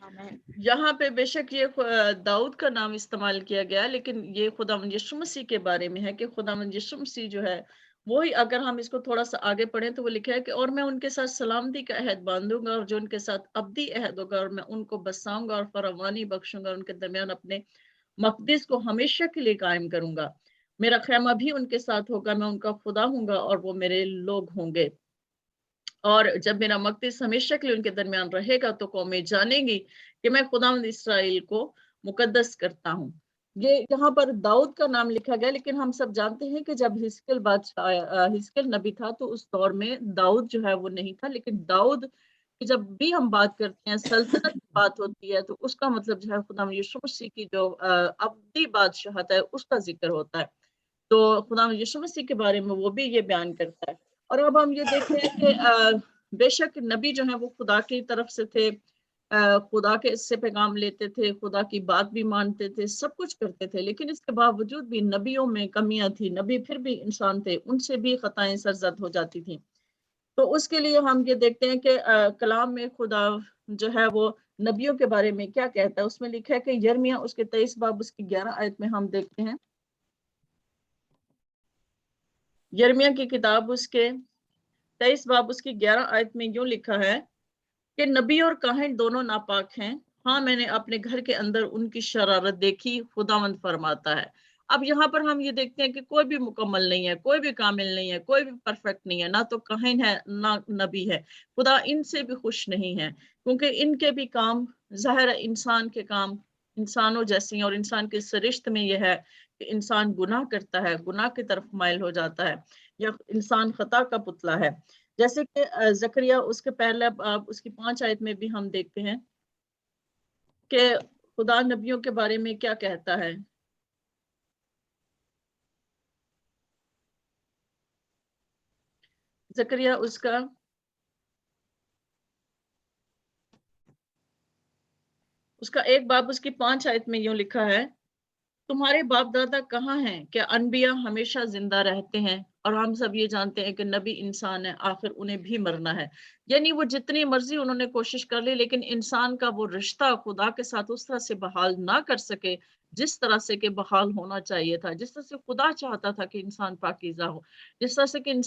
آمین۔ یہاں پہ بے شک یہ داؤد کا نام استعمال کیا گیا، لیکن یہ خداوند یسوع مسیح کے بارے میں ہے کہ خداوند یسوع مسیح جو ہے وہی، اگر ہم اس کو تھوڑا سا آگے پڑھیں تو وہ لکھا ہے کہ اور میں ان کے ساتھ سلامتی کا عہد باندھوں گا، اور جو ان کے ساتھ ابدی عہد ہوگا، اور میں ان کو بساؤں گا اور فراوانی بخشوں گا، ان کے درمیان اپنے مقدس کو ہمیشہ کے لیے قائم کروں گا، میرا خیمہ بھی ان کے ساتھ ہوگا، میں ان کا خدا ہوں گا اور وہ میرے لوگ ہوں گے، اور جب میرا مقدس ہمیشہ کے لیے ان کے درمیان رہے گا تو قومیں جانیں گی کہ میں خداوند اسرائیل کو مقدس کرتا ہوں۔ یہ یہاں پر داؤد کا نام لکھا گیا، لیکن ہم سب جانتے ہیں کہ جب حزقیل بادشاہ حزقیل نبی تھا تو اس دور میں داؤد جو ہے وہ نہیں تھا، لیکن داؤد کی جب بھی ہم بات کرتے ہیں، سلطنت کی بات ہوتی ہے، تو اس کا مطلب جو ہے خداوند یسوع مسیح کی جو ابدی بادشاہت ہے اس کا ذکر ہوتا ہے۔ تو خداوند یسوع مسیح کے بارے میں وہ بھی یہ بیان کرتا ہے۔ اور اب ہم یہ دیکھتے ہیں کہ بے شک نبی جو ہیں وہ خدا کی طرف سے تھے، خدا کے اس سے پیغام لیتے تھے، خدا کی بات بھی مانتے تھے، سب کچھ کرتے تھے، لیکن اس کے باوجود بھی نبیوں میں کمیاں تھی، نبی پھر بھی انسان تھے، ان سے بھی خطائیں سرزد ہو جاتی تھیں۔ تو اس کے لیے ہم یہ دیکھتے ہیں کہ کلام میں خدا جو ہے وہ نبیوں کے بارے میں کیا کہتا ہے۔ اس میں لکھا ہے کہ یرمیہ اس کے 23 باب اس کی 11 آیت میں ہم دیکھتے ہیں، یرمیہ کی کتاب اس کے 23 باب اس کی 11 آیت میں یوں لکھا ہے کہ نبی اور کاہن دونوں ناپاک ہیں، ہاں میں نے اپنے گھر کے اندر ان کی شرارت دیکھی، خداوند فرماتا ہے۔ اب یہاں پر ہم یہ دیکھتے ہیں کہ کوئی بھی مکمل نہیں ہے، کوئی بھی کامل نہیں ہے، کوئی بھی پرفیکٹ نہیں ہے، نہ تو کاہن ہے نہ نبی ہے۔ خدا ان سے بھی خوش نہیں ہے، کیونکہ ان کے بھی کام ظاہر ہے، انسان کے کام انسانوں جیسے ہیں، اور انسان کے سرشت میں یہ ہے کہ انسان گناہ کرتا ہے، گناہ کی طرف مائل ہو جاتا ہے، یا انسان خطا کا پتلا ہے۔ جیسے کہ زکریا اس کے پہلے اس کی 5 آیت میں بھی ہم دیکھتے ہیں کہ خدا نبیوں کے بارے میں کیا کہتا ہے۔ زکریا اس کا 1 باب اس کی 5 آیت میں یوں لکھا ہے، تمہارے باپ دادا کہاں ہیں کہ انبیاء ہمیشہ زندہ رہتے ہیں، اور ہم سب یہ جانتے ہیں کہ نبی انسان ہے، آخر انہیں بھی مرنا ہے۔ یعنی وہ جتنی مرضی انہوں نے کوشش کر لی، لیکن انسان کا وہ رشتہ خدا کے ساتھ اس طرح سے بحال نہ کر سکے جس طرح سے کہ بحال ہونا چاہیے تھا، جس طرح سے خدا چاہتا تھا کہ انسان پاکیزہ ہو، جس طرح سے کہ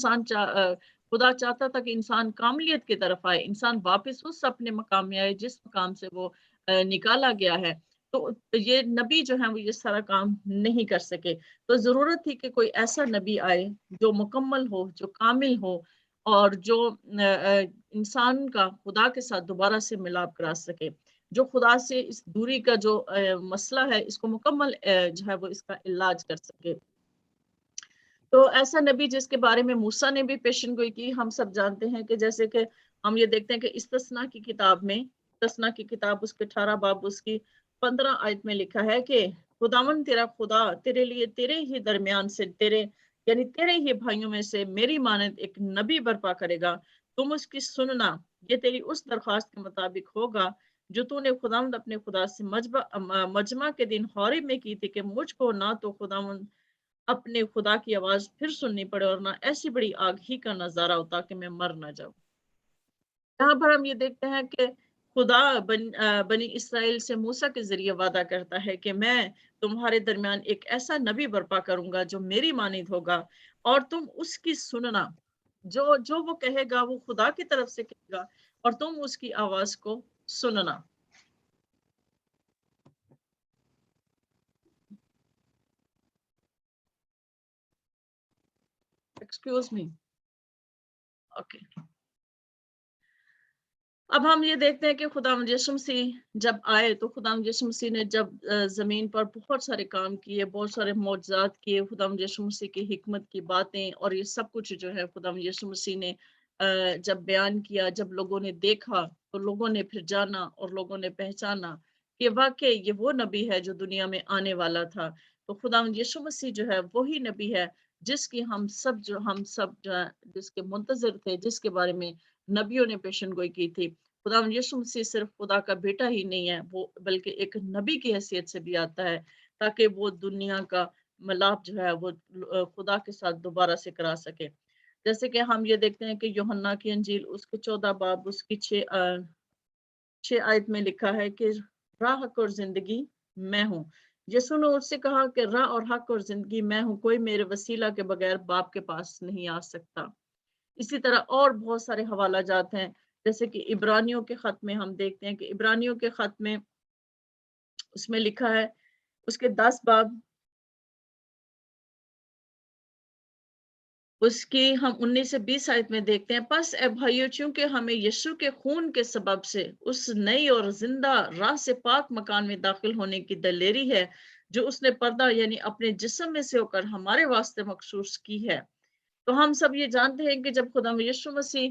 خدا چاہتا تھا کہ انسان کاملیت کی طرف آئے، انسان واپس اس اپنے مقام میں آئے جس مقام سے وہ نکالا گیا ہے۔ تو یہ نبی جو ہیں وہ یہ سارا کام نہیں کر سکے، تو ضرورت تھی کہ کوئی ایسا نبی آئے جو مکمل ہو، جو کامل ہو، اور جو انسان کا خدا کے ساتھ دوبارہ سے ملاپ کرا سکے، جو خدا سے اس دوری کا جو مسئلہ ہے اس کو مکمل جو ہے وہ اس کا علاج کر سکے۔ تو ایسا نبی جس کے بارے میں موسیٰ نے بھی پیشن گوئی کی، ہم سب جانتے ہیں کہ جیسے کہ ہم یہ دیکھتے ہیں کہ استثنا کی کتاب میں، استثنا کی کتاب اس کے 18 باب اس کی 15 آیت میں لکھا ہے کہ خداوند تیرا خدا تیرے لیے تیرے ہی درمیان سے یعنی تیرے ہی بھائیوں میں سے میری مانند ایک نبی برپا کرے گا، تم اس کی سننا، یہ تیری اس درخواست کے مطابق ہوگا جو تو نے خداوند اپنے خدا سے مجمع کے دن حورب میں کی تھی، کہ مجھ کو نہ تو خداوند اپنے خدا کی آواز پھر سننی پڑے، اور نہ ایسی بڑی آگ ہی کا نظارہ ہوتا کہ میں مر نہ جاؤں۔ یہاں پر ہم یہ دیکھتے ہیں کہ خدا بنی اسرائیل سے موسیٰ کے ذریعے وعدہ کرتا ہے کہ میں تمہارے درمیان ایک ایسا نبی برپا کروں گا جو میری مانند ہوگا، اور تم اس کی سننا، جو وہ کہے گا وہ خدا کی طرف سے کہے گا، اور تم اس کی آواز کو سننا۔ Excuse me, okay. اب ہم یہ دیکھتے ہیں کہ خداوند یسوع مسیح جب آئے تو خداوند یسوع مسیح نے جب زمین پر بہت سارے کام کیے، بہت سارے معجزات کیے، خداوند یسوع مسیح کی حکمت کی باتیں، اور یہ سب کچھ جو ہے خداوند یسوع مسیح نے جب بیان کیا، جب لوگوں نے دیکھا تو لوگوں نے پھر جانا اور لوگوں نے پہچانا کہ واقعی یہ وہ نبی ہے جو دنیا میں آنے والا تھا۔ تو خداوند یسوع مسیح جو ہے وہی نبی ہے جس کی ہم سب جو ہے جس کے منتظر تھے، جس کے بارے میں نبیوں نے پیشن گوئی کی تھی۔ خداوند یسوع مسیح صرف خدا کا بیٹا ہی نہیں ہے، وہ بلکہ ایک نبی کی حیثیت سے بھی آتا ہے تاکہ وہ دنیا کا ملاپ جو ہے وہ خدا کے ساتھ دوبارہ سے کرا سکے۔ جیسے کہ ہم یہ دیکھتے ہیں کہ یوحنا کی انجیل اس کے 14 باب اس کی 6 آیت میں لکھا ہے کہ راہ حق اور زندگی میں ہوں۔ یسوع نے اس سے کہا کہ راہ اور حق اور زندگی میں ہوں، کوئی میرے وسیلہ کے بغیر باپ کے پاس نہیں آ سکتا۔ اسی طرح اور بہت سارے حوالہ جات ہیں، جیسے کہ عبرانیوں کے خط میں ہم دیکھتے ہیں کہ عبرانیوں کے خط میں اس میں لکھا ہے اس کے 10 باب اس کی ہم 19 سے 20 آیت میں دیکھتے ہیں، پس اے بھائیو چونکہ ہمیں یسوع کے خون کے سبب سے اس نئی اور زندہ راہ سے پاک مکان میں داخل ہونے کی دلیری ہے جو اس نے پردہ یعنی اپنے جسم میں سے ہو کر ہمارے واسطے مخصوص کی ہے۔ تو ہم سب یہ جانتے ہیں کہ جب خدا یسوع مسیح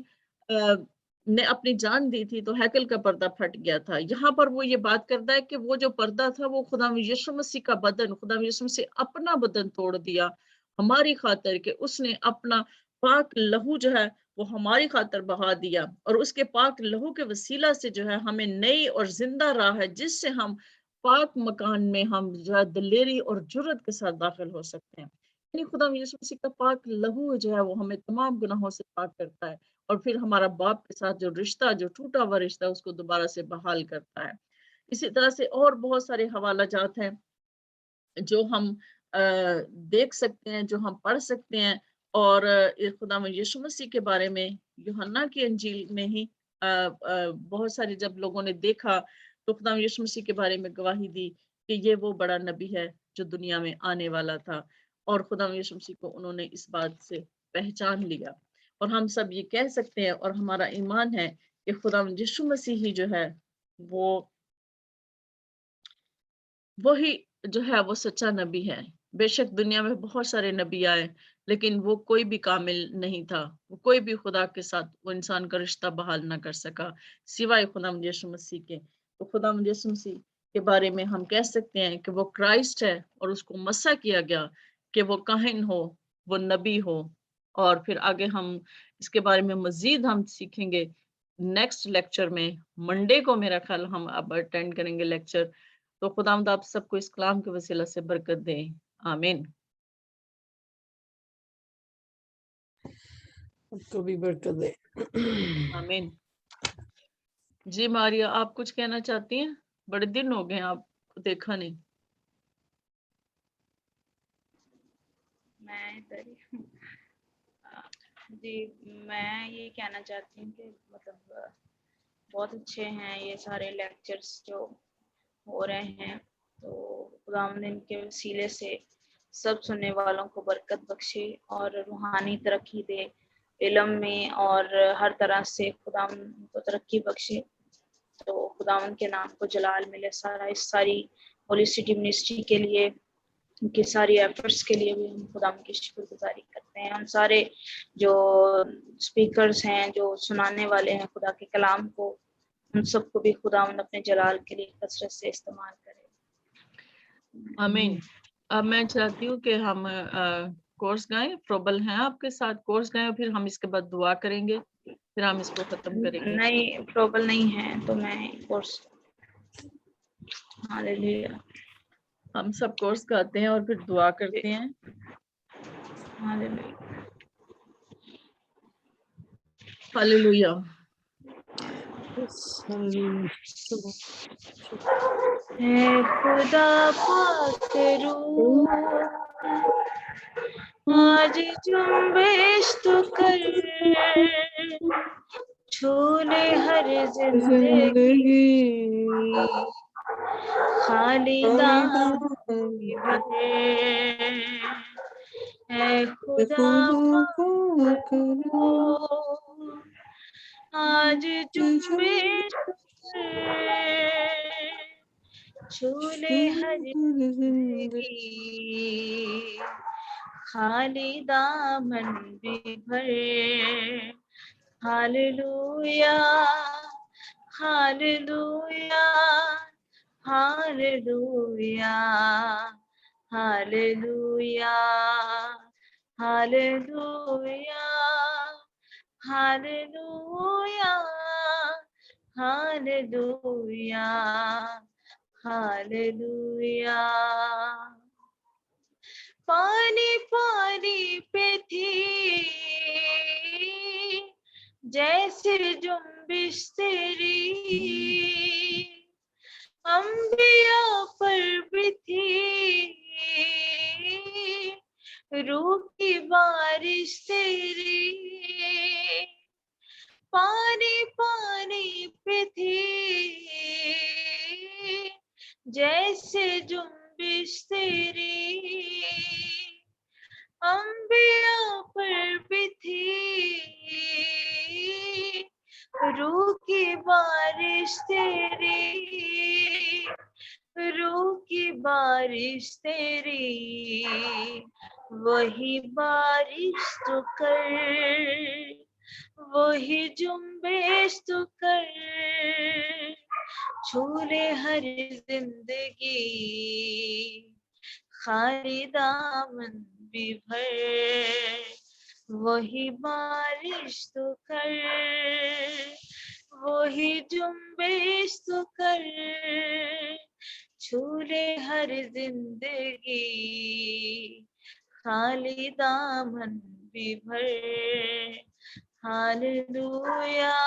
نے اپنی جان دی تھی تو ہیکل کا پردہ پھٹ گیا تھا۔ یہاں پر وہ یہ بات کرتا ہے کہ وہ جو پردہ تھا وہ خدا یسوع مسیح کا بدن، خدا یسوع مسیح اپنا بدن توڑ دیا ہماری خاطر، کہ اس نے اپنا پاک لہو جو ہے وہ ہماری خاطر بہا دیا، اور اس کے پاک لہو کے وسیلہ سے جو ہے ہمیں نئی اور زندہ راہ ہے جس سے ہم پاک مکان میں ہم جو ہے دلیری اور جرت کے ساتھ داخل ہو سکتے ہیں۔ یعنی خدا یسوع مسیح کا پاک لہو جو ہے وہ ہمیں تمام گناہوں سے پاک کرتا ہے، اور پھر ہمارا باپ کے ساتھ جو رشتہ، جو ٹوٹا ہوا رشتہ، اس کو دوبارہ سے بحال کرتا ہے۔ اسی طرح سے اور بہت سارے حوالہ جات ہیں جو ہم دیکھ سکتے ہیں، جو ہم پڑھ سکتے ہیں، اور خدا یسوع مسیح کے بارے میں یوحنا کی انجیل میں ہی بہت سارے جب لوگوں نے دیکھا تو خدا یسوع مسیح کے بارے میں گواہی دی کہ یہ وہ بڑا نبی ہے جو دنیا میں آنے والا تھا، اور خدا یسوع مسیح کو انہوں نے اس بات سے پہچان لیا۔ اور ہم سب یہ کہہ سکتے ہیں اور ہمارا ایمان ہے کہ خدا یسوع مسیح ہی جو ہے وہی جو ہے وہ سچا نبی ہے۔ بے شک دنیا میں بہت سارے نبی آئے لیکن وہ کوئی بھی کامل نہیں تھا، وہ کوئی بھی خدا کے ساتھ وہ انسان کا رشتہ بحال نہ کر سکا سوائے خدا یسوع مسیح کے۔ تو خدا یسوع مسیح کے بارے میں ہم کہہ سکتے ہیں کہ وہ کرائسٹ ہے، اور اس کو مسح کیا گیا کہ وہ کاہن ہو، وہ نبی ہو۔ اور پھر آگے ہم اس کے بارے میں مزید ہم سیکھیں گے نیکسٹ لیکچر میں، منڈے کو میرا خیال ہم اب اٹینڈ کریں گے لیکچر۔ تو خداوند آپ سب کو اس کلام کے وسیلہ سے برکت دے، آمین۔ آپ کو بھی برکت دے۔ آمین۔ جی ماریا، آپ کچھ کہنا چاہتی ہیں؟ بڑے دن ہو گئے آپ کو دیکھا نہیں۔ میں ادھر ہی ہوں۔ جی میں یہ کہنا چاہتی ہوں کہ مطلب بہت اچھے ہیں یہ سارے لیکچرز جو ہو رہے ہیں، تو خداوند ان کے وسیلے سے سب سننے والوں کو برکت بخشے اور روحانی ترقی دے، علم میں اور ہر طرح سے خداوند کو ترقی بخشے۔ تو خداوند کے نام کو جلال ملے۔ اس ساری ہولی سٹی منسٹری کے لیے، ان کی ساری ایفرٹس کے لیے بھی ہم خداوند کی شکر گزاری کرتے ہیں۔ ہم سارے جو اسپیکرز ہیں، جو سنانے والے ہیں خدا کے کلام کو، ہم سب کو بھی خداوند اپنے جلال کے لیے کثرت سے استعمال کرے۔ آمین۔ اب میں چاہتی ہوں کہ ہم کورس گائیں، پروبل ہیں آپ کے ساتھ، کورس گائیں، اور پھر ہم اس کے بعد دعا کریں گے، پھر ہم اس کو ختم کریں گے۔ نہیں پروبل نہیں ہے تو میں کورس۔ ہاللیلویا۔ ہم سب کورس گاتے ہیں اور پھر دعا کرتے ہیں۔ ہاللیلویا۔ ہاللیلویا۔ اے خدا پاک روح، آج جنبش تو کر، چھولے ہر زندگی، خالی دام بھرے۔ اے خدا پاک روح، آج جنبش چھولے ہر زندگی، خالی دامن بھی بھرے۔ ہاللیلویا، ہاللیلویا، ہاللیلویا، Hallelujah, hallelujah, hallelujah, hallelujah, hallelujah. पानी पानी पे थी जैसे जुम्बिश तेरी, अंबिया पर भी थी रूह की बारिश तेरी, पानी पानी पे थी जैसे जुम्बिश तेरी, अंबिया पर भी थी रूह की बारिश तेरी, रूह की बारिश तेरी, वही बारिश तो कर, वही जुम्बिश तो कर, छूले हर जिंदगी खाली दामन भी भर, वही बारिश तो कर, वही जुम्बिश तो कर, छूले हर जिंदगी खाली दामन भी भर. Hallelujah,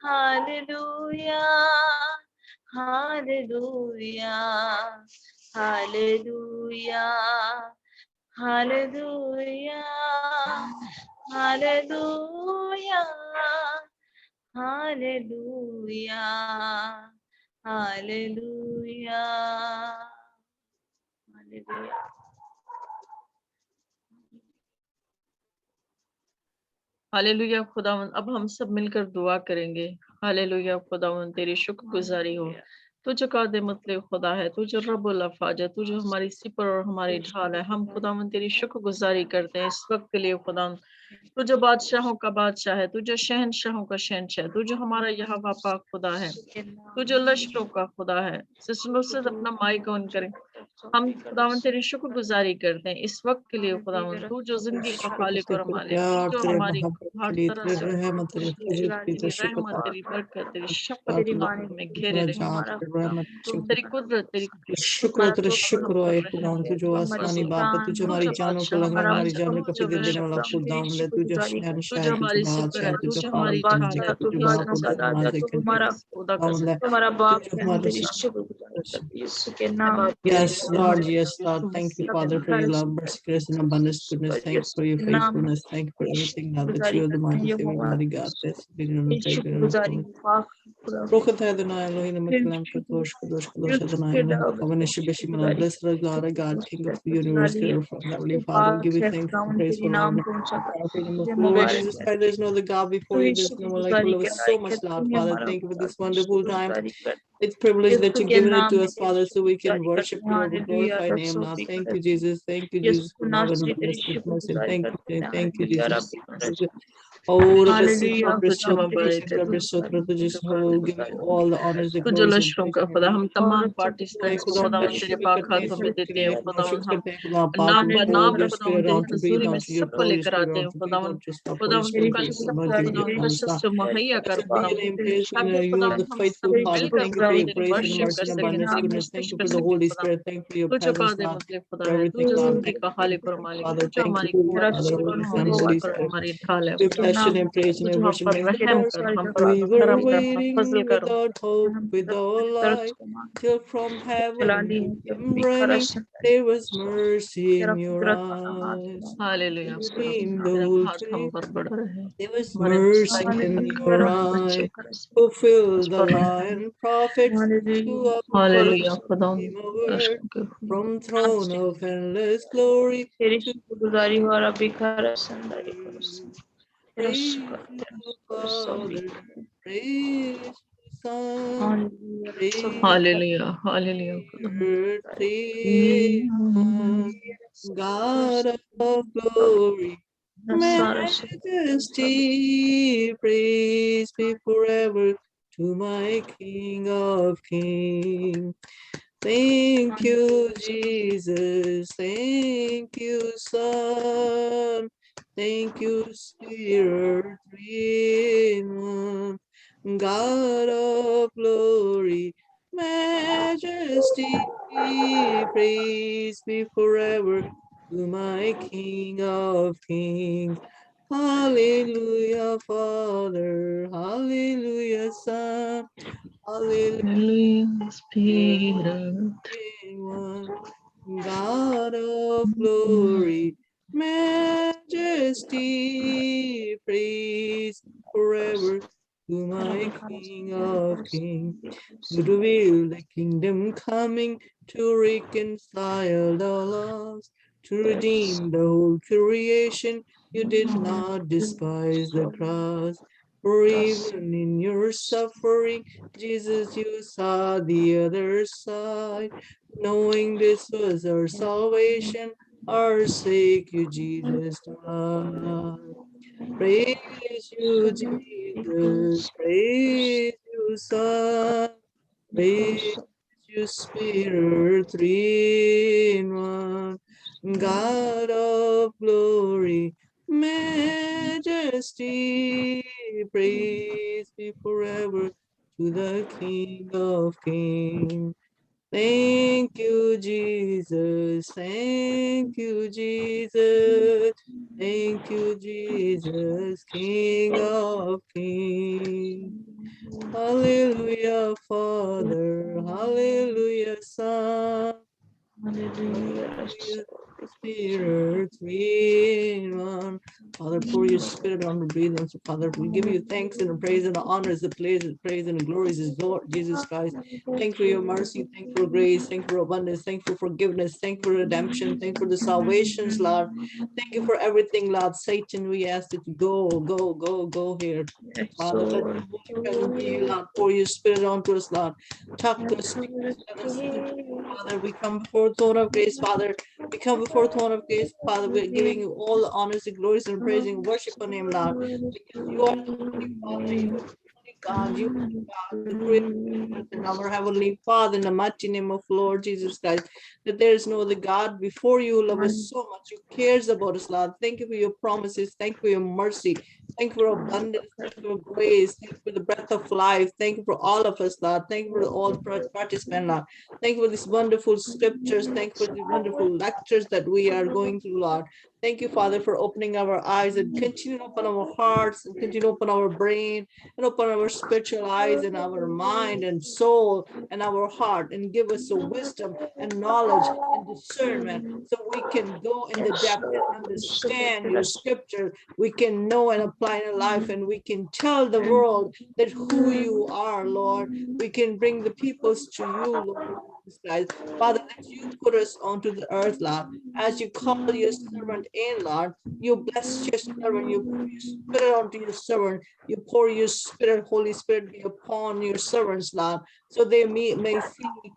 hallelujah, hallelujah, hallelujah, hallelujah, hallelujah, hallelujah, hallelujah, hallelujah. Hallelujah खुदावंद, अब हम सब मिलकर दुआ करेंगे। हालेलुया खुदावंद, तेरी शुक्रगुजारी हो। तू जो कादे मतलब खुदा है, तू जो रब्बुल अफ़ाज है, तू जो हमारी सिपर और हमारी ढाल है। हम खुदावंद तेरी शुक्रगुजारी करते हैं इस वक्त के लिए खुदावंद। तू जो बादशाहों का बादशाह है, तू जो शहनशाहों का शहनशाह है, तू जो हमारा यहाँ पाक खुदा है, तू जो लश्करों का खुदा है। सिस्टर नुसरत अपना माइक ऑन करें। हम खुदावंद तेरी शुक्रगुजारी करते हैं इस वक्त के लिए खुदावंद, तू जो जिंदगी का खालिक और मालिक, प्यार, तू जो तेरे हमारी मोहब्बत के हर लिए, तरह तेरे से रहमत, तेरे फजल के लिए, तेरी तेरे शुक्र रहमत, तेरी बरकत, तेरी शफकत तेरी खुदावंद में घेरे तेरा रहे। जहाँ तेरे रहमत तेरी कुदरत, तेरी शुक्र, तेरा शुक्र हो एक खुदाम, तू जो रहम आसमानी फजल, बाप है, तू जो तू हमारी जो जानों को बादशाह, लगने वाला, हमारी जानों को तू जो फिदियत देने वाला बेशक, खुदाम है, तू जो तू शहनशाह है, जो तू जो हमारी सिपर बादशाह है, है, तू तू जो जो खालिक हमारी ढाल है, जिंदगी, तू तू जो ही माबूद सब मालिक है, खुदा का खुदावंद है, तुम्हारा तू बाप जो है, हम हमारे तेरी शुक्रगुजारी करते हैं यीशु के नाम में. Yes, Lord, yes, Lord. Thank you, Father, for your love, mercy, grace, and abundance, goodness. Thank you for your faithfulness. Thank you for everything, God, that you are the mighty saving mighty God. This being on the great and शुक्रगुजारी पाक खुदा. Rocket Adonai, Elohim, Makalam, Kadosh, Kadosh, Kadosh, Adonai, Covenant, Bishimana, blessed are God, our God, King of the universe, creator from Heavenly Father. We give you thanks and praise for Lord. Powerful name of Lord Jesus Christ, there's no other God before you, there's no one like you. Love us so much, Lord, Father. Thank you for this wonderful time. It's a privilege that you've given it to us, Father, so we can worship your glorified name, Lord. Thank you, Jesus. Thank you, Jesus, for love and goodness and mercy. Thank you, Jesus. Oh, Rabbi Sitra, Rabbi Sotra, Rabbi Sotra, to just give you all the honors, the तू जो glories, and लश्करों praise. का खुदा, हम तमाम Thank participants को खुदा खुदा हम तेरे शुक्र पाक करते हैं हाथों इस में वक्त के देते लिए, हैं खुदा खुदा। शुक्र हम करते हैं खुदा पाक नाम ब नाम your खुदा spirit तेरी on to breathe हजूरी में onto your सबको Holy लेकर Spirit आते on हैं to खुदा। breathe on to stop खुदा Holy तू Spirit कल please सब Lord कुछ give खुदा you honors बरकत Lord से मुहैया कर blessed be खुदा। your name praise be ताकि you खुदा are the हम faithful सब Father मिलकर thank you खुदा for your तेरी grace and वर्शिप कर mercy and सकें, abundance तेरी goodness thank प्रस्तुति you कर for the सकें Holy खुदा। Spirit thank you for your तू जो presence कादे Lord मतलब खुदा for है, तू everything जो Lord जिंदगी thank का you thank खालिक you और thank you मालिक, Father तू जो thank you हमारी कुव्वत Father है, Holy तू Son हमारी Holy सिपर और Spirit हमारी ढाल है we खुदा। bless your name praise your तू जो name हम worship पर name रहम कर, हम पर we were करम कर, हम फजल waiting कर। without hope with all life till from heaven you came raining. There was mercy in your eyes. Hallelujah खुदा, Redeemed the तेरा whole हाथ हम tree. पर बड़ा रहे, There was हमारे mercy मुस्तकिन in पर your हमारे बच्चों eyes. पर Fulfill the रहे। law and prophets. To hallelujah accomplish खुदा, came a word लश्करों के खुदा। from throne of endless glory तेरी to शुक्रगुजारी हो रबी कर संदरी करो तेरा praise शुक्र you, तेरा सभी Father. Praise you, Son. Hallelujah Praise hallelujah hallelujah खुदा। you, three one, God of glory. सारा शुक्र Majesty, praise me forever to my King of Kings. Thank you, Jesus. Thank you, Son. Thank you, Spirit, three in one. God of glory, majesty, praise be forever to my King of kings. Hallelujah, Father. Hallelujah, Son. Hallelujah, Hallelujah, Spirit. one. God of glory, majesty, praise forever to my King of kings. To reveal the kingdom coming, to reconcile the lost, to redeem the whole creation. You did not despise the cross, for even in your suffering, Jesus, you saw the other side. Knowing this was our salvation, our sake you, Jesus, died. Praise you, Jesus. Praise you, Son. Praise you, Spirit, three in one. God of glory, majesty, praise be forever to the King of kings. Thank you, Jesus. Thank you, Jesus. Thank you, Jesus, King of kings. Hallelujah, Father. Hallelujah, Son. Hallelujah, Spirit, three in one. Father, pour your spirit on the breathe on. So, Father, we give you thanks and praise and honor as the praise and the glories is Lord Jesus Christ. Thank you for your mercy. Thank you for grace. Thank you for abundance. Thank you for forgiveness. Thank you for redemption. Thank you for the salvations, Lord. Thank you for everything, Lord. Satan, we ask that you go here. Father, let the Holy Presence be you, Lord. Pour your spirit onto us, Lord. Talk to us, speak to us, let us Father, we come before the throne of grace, Father. We come before the throne of grace, Father. We're giving you all the honors and glories and praising, worship your name, Lord. Because you are the only Father, you are the only God, you are the God, the creator of earth and our heavenly Father, in the mighty name of Lord Jesus Christ. That there is no other God before you who loves us so much, who cares about us, Lord. Thank you for your promises. Thank you for your mercy. Thank you for abundance. Thank you for grace. Thank you for the breath of life. Thank you for all of us, Lord. Thank you for all participants, Lord. Thank you for these wonderful scriptures. Thank you for the wonderful lectures that we are going through, Lord. Thank you, Father, for opening our eyes and continue to open our hearts and continue to open our brain and open our spiritual eyes and our mind and soul and our heart and give us the wisdom and knowledge and discernment so we can go in the depth and understand your scripture. We can know and apply in our life and we can tell the world that who you are, Lord. We can bring the peoples to you, Lord. Father, that you put us onto the earth, Lord, as you call your servant in, Lord. You bless your servant, you pour your spirit onto your servant, you pour your spirit, Holy Spirit, be upon your servants, Lord, so they may see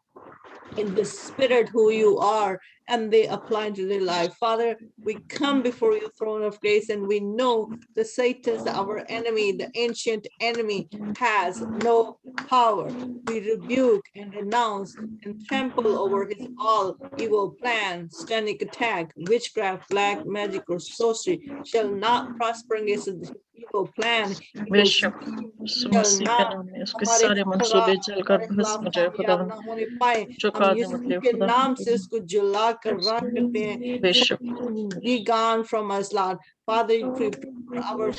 in the spirit who you are and they apply into their life. Father, we come before your throne of grace and we know the Satan's our enemy, the ancient enemy has no power. We rebuke and renounce and trample over his all evil plan, satanic attack, witchcraft, black magic, or sorcery shall not prosper against his evil plan, evil बेशक scheme यीशु shall मसीह के not नाम में उसके हमारे सारे खिलाफ मंसूबे जलकर हमारे खिलाफ भस्म हो जाए कामयाब खुदावन ना होने पाए। हम चुका दे यीशु मुझे के नाम से खुदावन उसको जला कर राख करते हैं। बेशक Be gone from us, Lord. Father, you pray for our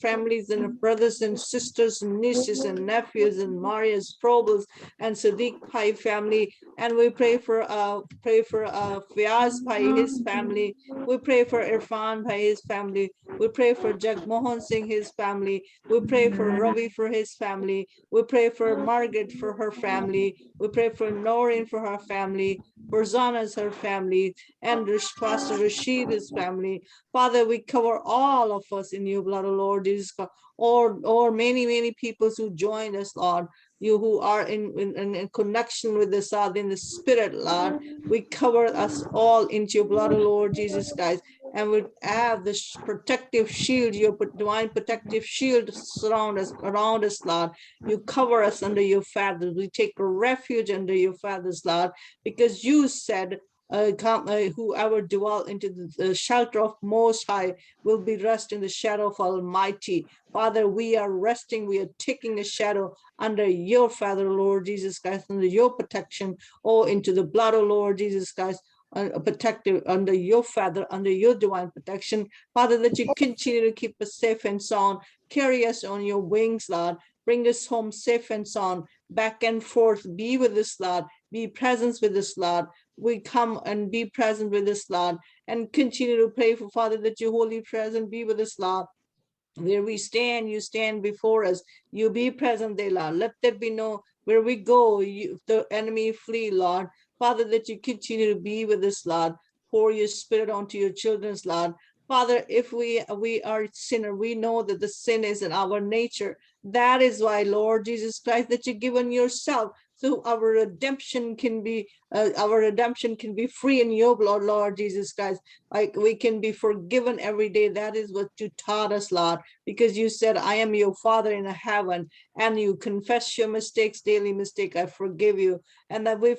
families and brothers and sisters, nieces and nephews and Maria's Probus and Sadiq Pai family. And we pray for Fiaz Pai, his family. We pray for Irfan Pai, his family. We pray for Jagmohan Singh, his family. We pray for Ravi for his family. We pray for Margaret for her family. We pray for Noreen for her family. For Zana's her family. And Pastor Rashid's family. Father, we cover all of us in your blood, Lord Jesus, or many people who joined us, Lord. You who are in connection with us, Lord, in the spirit, Lord. We cover us all into your blood, Lord Jesus Christ. and we have the protective shield, your divine protective shield surround us, around us, Lord. You cover us under your feathers. We take refuge under your feathers, Lord, because you said, whoever dwell into the shelter of Most High will be rest in the shadow of Almighty. Father, we are resting, we are taking a shadow under your feather, Lord Jesus Christ, under your protection, into the blood of Lord Jesus Christ, protected under your feather, under your divine protection. Father, that you continue to keep us safe and sound, carry us on your wings, Lord, bring us home safe and sound, back and forth, be with us, Lord, be present with us, Lord. We come and be present with us, Lord, and continue to pray for, Father, that your holy presence be with us, Lord. Where we stand, you stand before us. You be present there, Lord. Let there be no, where we go, the enemy flee, Lord. Father, that you continue to be with us, Lord. Pour your spirit onto your children's, Lord. Father, if we are sinner, we know that the sin is in our nature. That is why, Lord Jesus Christ, that you've given yourself, so our redemption can be free in your blood, Lord Jesus Christ. Like we can be forgiven every day. That is what you taught us, Lord, because you said, I am your Father in heaven, and you confess your mistakes, daily mistake, I forgive you. And that we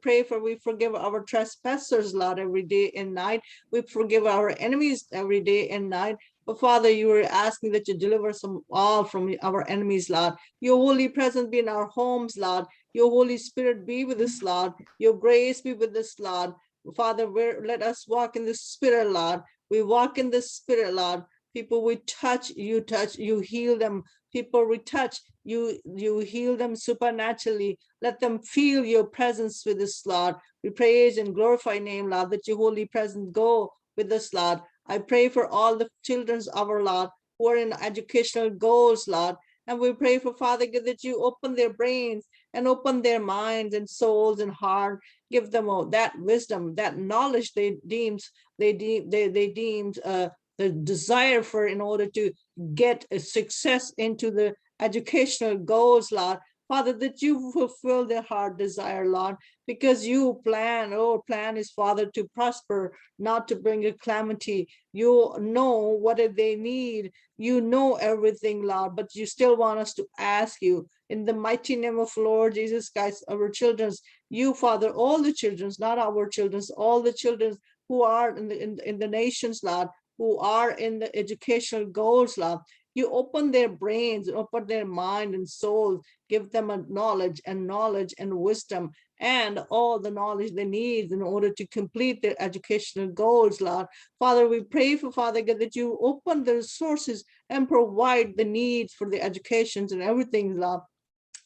pray for, we forgive our trespassers, Lord, every day and night. We forgive our enemies every day and night. But Father, you were asking that you deliver us all from our enemies, Lord. Your holy presence be in our homes, Lord. Your Holy Spirit be with us, Lord. Your grace be with us, Lord. Father, let us walk in the Spirit, Lord. We walk in the Spirit, Lord. People we touch, you heal them. People we touch, you heal them supernaturally. Let them feel your presence with us, Lord. We praise and glorify your name, Lord, that your holy presence go with us, Lord. I pray for all the children of our Lord who are in educational goals, Lord. And we pray for, Father, that you open their brains and open their minds and souls and heart. Give them all that wisdom, that knowledge they deemed the desire for, in order to get a success into the educational goals, Lord. Father, that you fulfill their heart desire, Lord, because you plan, plan is, Father, to prosper, not to bring a calamity. You know what they need. You know everything, Lord, but you still want us to ask you in the mighty name of Lord Jesus Christ, our children's, you, Father, all the children's, not our children's, all the children's who are in the nations, Lord, who are in the educational goals, Lord. You open their brains, open their mind and soul, give them a knowledge and wisdom and all the knowledge they need in order to complete their educational goals, Lord. Father, we pray for, Father God, that you open the resources and provide the needs for the educations and everything, Lord.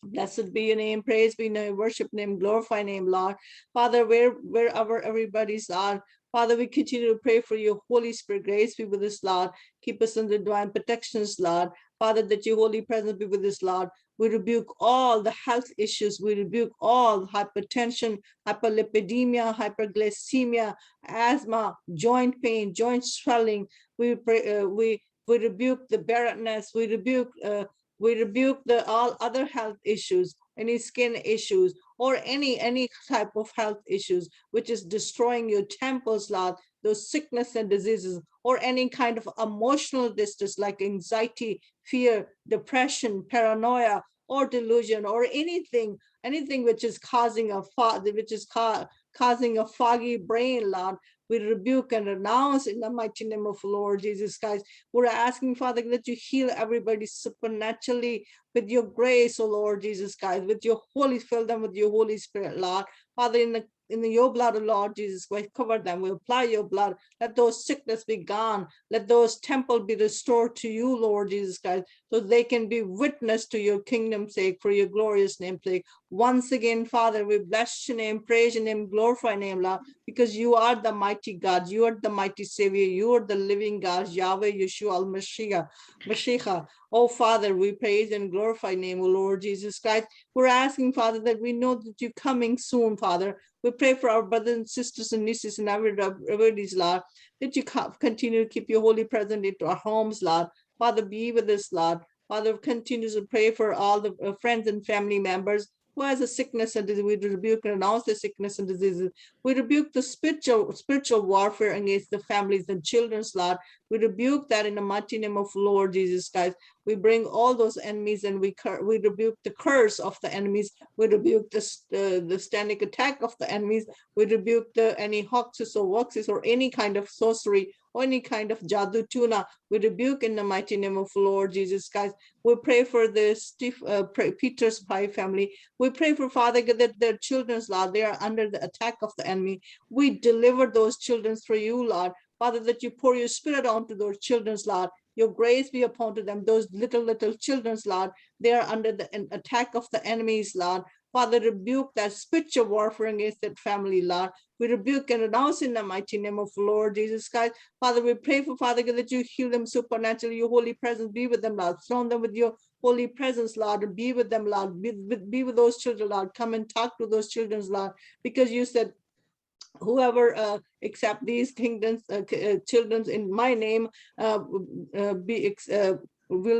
Blessed be your name, praise be your name, worship name, glorify name, Lord. Father, wherever everybody's, Lord, Father, we continue to pray for your Holy Spirit grace be with us, Lord. Keep us under divine protections, Lord. Father, that your holy presence be with us, Lord. We rebuke all the health issues. We rebuke all hypertension, hyperlipidemia, hyperglycemia, asthma, joint pain, joint swelling. We pray, we rebuke the barrenness. We rebuke the all other health issues, any skin issues, or any type of health issues which is destroying your temples, Lord, those sickness and diseases, or any kind of emotional distress like anxiety, fear, depression, paranoia, or delusion, or anything which is causing a foggy brain, Lord. We rebuke and renounce in the mighty name of Lord Jesus Christ. We're asking, Father, that you heal everybody supernaturally with your grace, O Lord Jesus Christ, with your fill them with your Holy Spirit, Lord. Father, in your blood, O Lord Jesus Christ, cover them. We apply your blood. Let those sickness be gone. Let those temples be restored to you, Lord Jesus Christ, so they can be witness to your kingdom's sake, for your glorious name's sake. Once again, Father, we bless your name, praise your name, glorify your name, Lord, because you are the mighty God. You are the mighty Savior. You are the living God, Yahweh, Yeshua, Mashiach. Oh, Father, we praise and glorify your name, O Lord Jesus Christ. We're asking, Father, that we know that you're coming soon, Father. We pray for our brothers and sisters and nieces and everybody's, Lord, that you continue to keep your holy presence into our homes, Lord. Father, be with us, Lord. Father, continue to pray for all the friends and family members who has a sickness and disease. We rebuke and renounce the sickness and diseases. We rebuke the spiritual warfare against the families and children's, Lord. We rebuke that in the mighty name of Lord Jesus Christ. We bring all those enemies and we rebuke the curse of the enemies. We rebuke the standing attack of the enemies. We rebuke any hoaxes or works or any kind of sorcery or any kind of jadoo tuna. We rebuke in the mighty name of Lord Jesus Christ. We pray for the Peter's Pie family. We pray for Father God that their children's, Lord, they are under the attack of the enemy. We deliver those children through you, Lord. Father, that you pour your spirit onto those children's, Lord. Your grace be upon to them, those little children's, Lord. They are under the attack of the enemies, Lord. Father, rebuke that spiritual warfare against that family, Lord. We rebuke and renounce in the mighty name of Lord Jesus Christ. Father, we pray for Father God that you heal them supernaturally. Your holy presence be with them, Lord. Surround them with your holy presence, Lord, and be with them, Lord. Be with those children, Lord. Come and talk to those children's, Lord, because you said, whoever accept these kingdoms, children in my name, will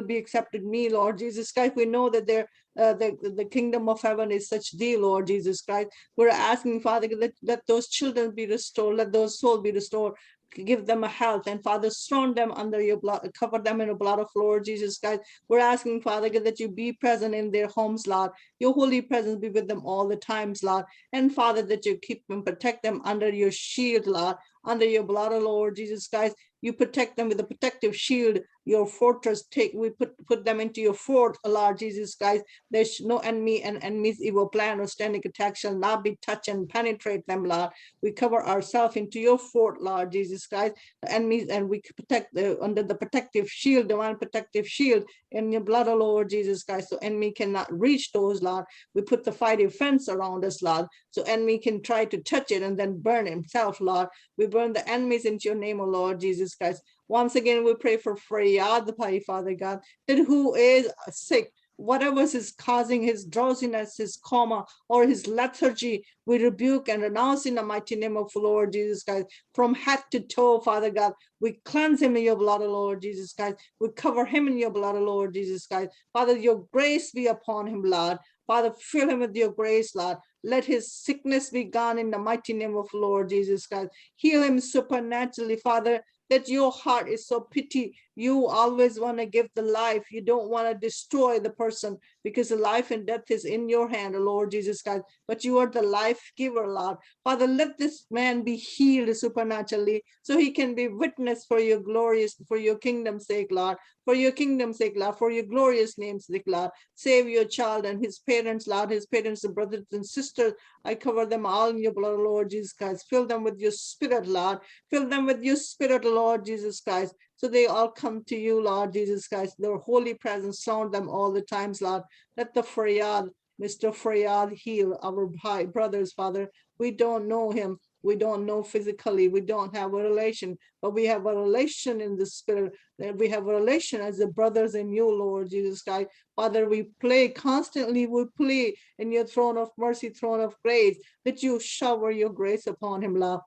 be accepted me, Lord Jesus Christ. We know that the kingdom of heaven is such thee, Lord Jesus Christ. We're asking, Father, let those children be restored, let those souls be restored. Give them a health, and Father, surround them under your blood, cover them in the blood of Lord Jesus Christ. We're asking, Father, that you be present in their homes, Lord. Your holy presence be with them all the times, Lord. And Father, that you keep them, protect them under your shield, Lord, under your blood, of Lord Jesus Christ. You protect them with a protective shield, your fortress. We put them into your fort, Lord Jesus Christ. There's no enemy and enemy's evil plan or standing attack shall not be touched and penetrate them, Lord. We cover ourselves into your fort, Lord Jesus Christ. The enemies, and we protect under the protective shield, divine protective shield in your blood, of Lord Jesus Christ. So enemy cannot reach those, Lord. We put the fiery fence around us, Lord, so enemy can try to touch it and then burn himself, Lord. We burn the enemies into your name, O Lord Jesus Christ. Once again, we pray for Faryad Bhai, Father God, that who is sick, whatever is causing his drowsiness, his coma, or his lethargy, we rebuke and renounce in the mighty name of Lord Jesus Christ. From head to toe, Father God, we cleanse him in your blood, O Lord Jesus Christ. We cover him in your blood, O Lord Jesus Christ. Father, your grace be upon him, Lord. Father, fill him with your grace, Lord. Let his sickness be gone in the mighty name of Lord Jesus Christ. Heal him supernaturally, Father, that your heart is so pity. You always want to give the life. You don't want to destroy the person, because the life and death is in your hand, Lord Jesus Christ. But you are the life giver, Lord. Father, let this man be healed supernaturally so he can be witness for your glorious, for your kingdom's sake, Lord. For your kingdom's sake, Lord. For your glorious name's sake, Lord. Save your child and his parents, Lord. His parents and brothers and sisters. I cover them all in your blood, Lord Jesus Christ. Fill them with your spirit, Lord. Fill them with your spirit, Lord Jesus Christ. So they all come to you, Lord Jesus Christ. Their holy presence surround them all the times, Lord. Let the Faryad, Mr. Faryad, heal our brothers, Father. We don't know him. We don't know physically. We don't have a relation, but we have a relation in the spirit. We have a relation as the brothers in you, Lord Jesus Christ. Father, we pray constantly. We plead in your throne of mercy, throne of grace, that you shower your grace upon him, Lord.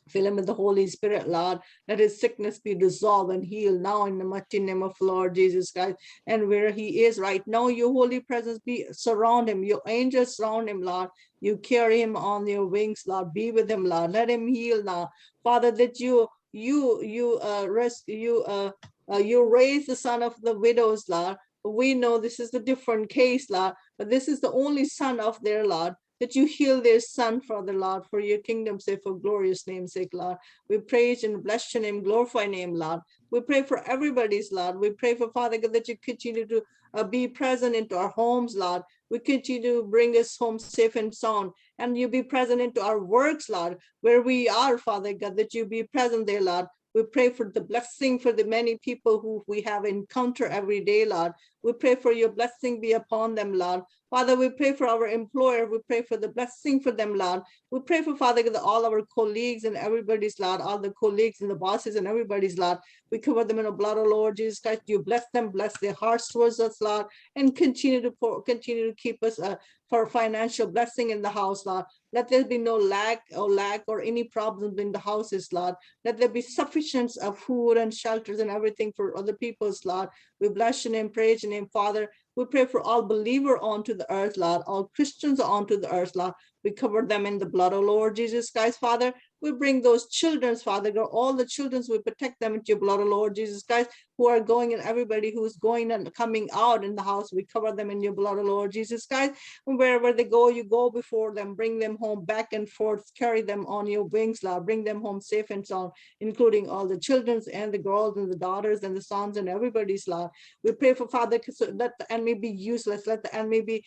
Fill him with the Holy Spirit, Lord. Let his sickness be dissolved and healed now in the mighty name of Lord Jesus Christ. And where he is right now, your holy presence be surround him. Your angels surround him, Lord. You carry him on your wings, Lord. Be with him, Lord. Let him heal now, Father. That you raise the son of the widows, Lord. We know this is a different case, Lord, but this is the only son of their Lord. That you heal their son, Father, Lord, for your kingdom's sake, for glorious name's sake, Lord. We praise and bless your name, glorify name, Lord. We pray for everybody's, Lord. We pray for, Father God, that you continue to be present into our homes, Lord. We continue to bring us home safe and sound, and you be present into our works, Lord, where we are, Father God, that you be present there, Lord. We pray for the blessing for the many people who we have encounter every day, Lord. We pray for your blessing be upon them, Lord. Father, we pray for our employer. We pray for the blessing for them, Lord. We pray for, Father, all our colleagues and everybody's, Lord, all the colleagues and the bosses and everybody's, Lord. We cover them in the blood of Lord Jesus Christ. You bless them, bless their hearts towards us, Lord, and continue to keep us for financial blessing in the house, Lord. Let there be no lack or any problems in the houses, Lord. Let there be sufficiency of food and shelters and everything for other people's, Lord. We bless your name, praise your name, Father. We pray for all believers onto the earth, Lord, all Christians onto the earth, Lord. We cover them in the blood of Lord Jesus Christ, Father. We bring those children, Father God, all the children, we protect them into your blood of Lord Jesus Christ, who are going, and everybody who is going and coming out in the house, we cover them in your blood of Lord Jesus Christ. And wherever they go, you go before them, bring them home back and forth, carry them on your wings, Lord, bring them home safe and sound, including all the children and the girls and the daughters and the sons and everybody's, Lord. We pray for, Father, so let the enemy be useless, let the enemy be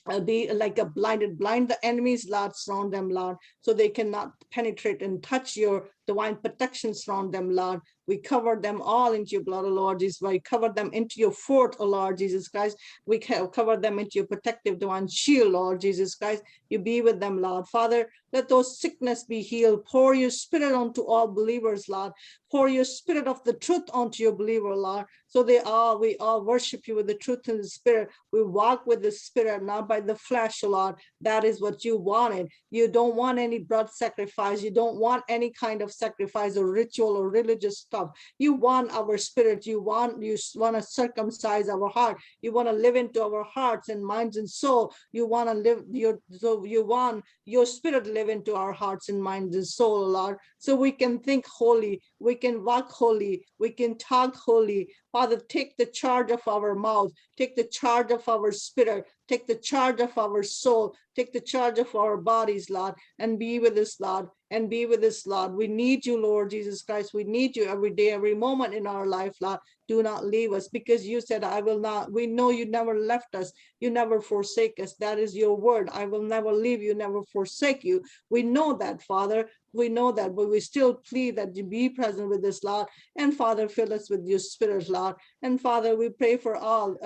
like a blind the enemies, Lord, surround them, Lord, so they cannot penetrate and touch your divine protection surround them, Lord. We cover them all into your blood, O Lord Jesus. We cover them into your fort, O Lord Jesus Christ. We cover them into your protective divine shield, Lord Jesus Christ. You be with them, Lord. Father, let those sickness be healed. Pour your spirit onto all believers, Lord. Pour your spirit of the truth onto your believer, Lord. So we all worship you with the truth and the spirit. We walk with the spirit, not by the flesh, O Lord. That is what you wanted. You don't want any blood sacrifice. You don't want any kind of sacrifice or ritual or religious stuff. You want our spirit. You want to circumcise our heart. You want to live into our hearts and minds and soul. You want to live you want your spirit live into our hearts and minds and soul, Lord, so we can think holy, we can walk holy, we can talk holy. Father, take the charge of our mouth, take the charge of our spirit, take the charge of our soul, take the charge of our bodies, Lord, and be with us, Lord, and be with us, Lord. We need you, Lord Jesus Christ. We need you every day, every moment in our life, Lord. Do not leave us, because you said, I will not. We know you never left us. You never forsake us. That is your word. I will never leave you, never forsake you. We know that, Father. We know that, but we still plead that you be present with us, Lord. And Father, fill us with your spirit, Lord. And Father, we pray for all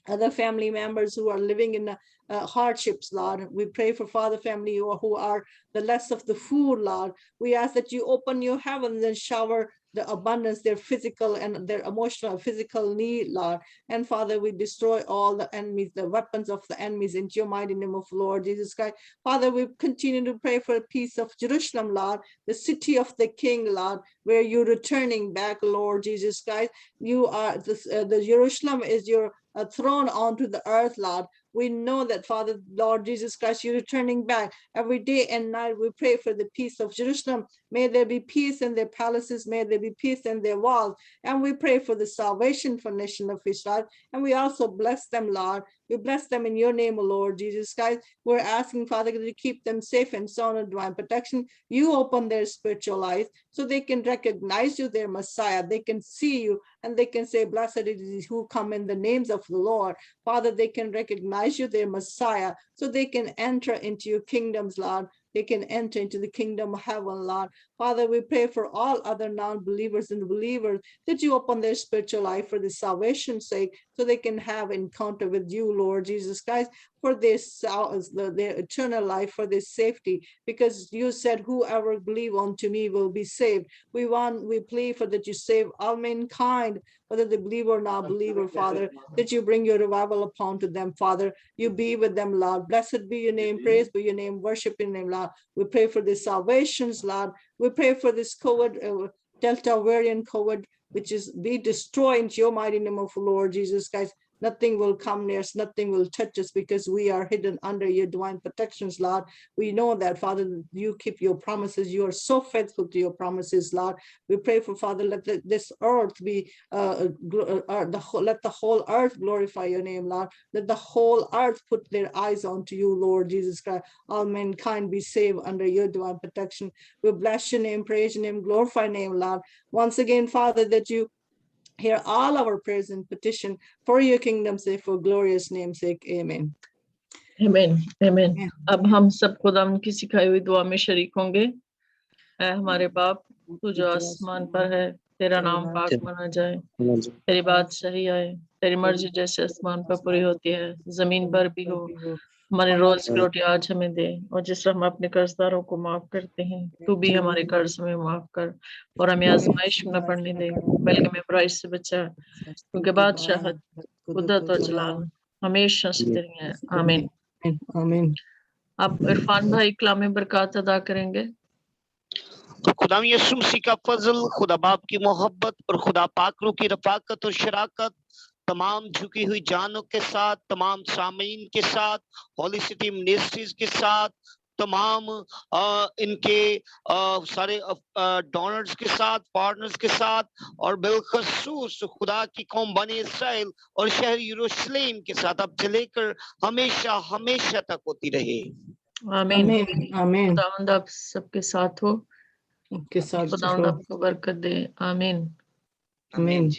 other family members who are living in hardships, Lord. We pray for Father family who are the less of the food, Lord. We ask that you open your heavens and shower the abundance, their physical and their emotional, physical need, Lord. And Father, we destroy all the enemies, the weapons of the enemies into your mighty name of Lord Jesus Christ. Father, we continue to pray for the peace of Jerusalem, Lord, the city of the King, Lord, where you're returning back, Lord Jesus Christ. You are, the Jerusalem is your throne onto the earth, Lord. We know that, Father, Lord Jesus Christ, you're returning back every day and night. We pray for the peace of Jerusalem. May there be peace in their palaces. May there be peace in their walls. And we pray for the salvation for the nation of Israel. And we also bless them, Lord. We bless them in your name, O Lord Jesus Christ. We're asking, Father, that you keep them safe and sound and divine protection. You open their spiritual eyes so they can recognize you, their Messiah. They can see you and they can say, blessed is who come in the names of the Lord. Father, they can recognize you, their Messiah, so they can enter into your kingdoms, Lord. They can enter into the kingdom of heaven, Lord. Father, we pray for all other non-believers and believers that you open their spiritual life for the salvation's sake, so they can have encounter with you, Lord Jesus Christ, for this their eternal life, for this safety, because you said, whoever believe unto me will be saved. We plead for that you save all mankind, whether they believe or not believer, Father, that you bring your revival upon to them, Father. You be with them, Lord. Blessed be your name, praise be your name, worship your name, Lord. We pray for the salvations, Lord. We pray for this COVID, Delta variant COVID, which is be destroyed in your mighty name of Lord Jesus Christ. Nothing will come near us, nothing will touch us, because we are hidden under your divine protections, Lord. We know that, Father, you keep your promises. You are so faithful to your promises, Lord. We pray for, Father, let this earth be, let the whole earth glorify your name, Lord. Let the whole earth put their eyes onto you, Lord Jesus Christ. All mankind be saved under your divine protection. We bless your name, praise your name, glorify your name, Lord. Once again, Father, that you hear all our prayers and petition for your kingdom's sake, for glorious name's sake. Amen. Amen. Amen. अब हम सब खुदा की सिखाई हुई दुआ में शरीक होंगे। ऐ हमारे बाप, तू जो आसमान पर है, तेरा नाम पाक माना जाए, तेरी बात सही आए, तेरी मर्जी जैसे आसमान पर पूरी होती है, जमीन पर भी हो। हमारे रोज की रोटी आज हमें दे, और जिस तरह हम अपने कर्जदारों को माफ करते हैं, तू भी हमारे कर्ज में माफ कर, और हमें आजमाइश में न पड़ने दे, बल्कि हमें बुराई से बचा, क्योंकि बादशाहत, कुदरत और जलाल हमेशा से तेरी है। आमीन। आमीन। अब इरफान भाई कलाम बरकत अदा करेंगे। खुदा यीशु मसीह का फजल, खुदा बाप की मोहब्बत और खुदा पाक रूह की रफाकत और शराकत तमाम झुकी हुई जानों के साथ, तमाम सामीन के साथ, होली सिटी मिनिस्ट्रीज के साथ, तमाम इनके सारे डोनर्स के साथ, पार्टनर्स के साथ, और बिलखसूस खुदा की कौम बनी इसराइल और शहर यरूशलेम के साथ अब से लेकर हमेशा हमेशा तक होती रहे। आमीन। आमीन आमीन। खुदावंद आप सबके साथ हो, के साथ खुदावंद हो। आपको बरकत दे। आमीन। आमीन।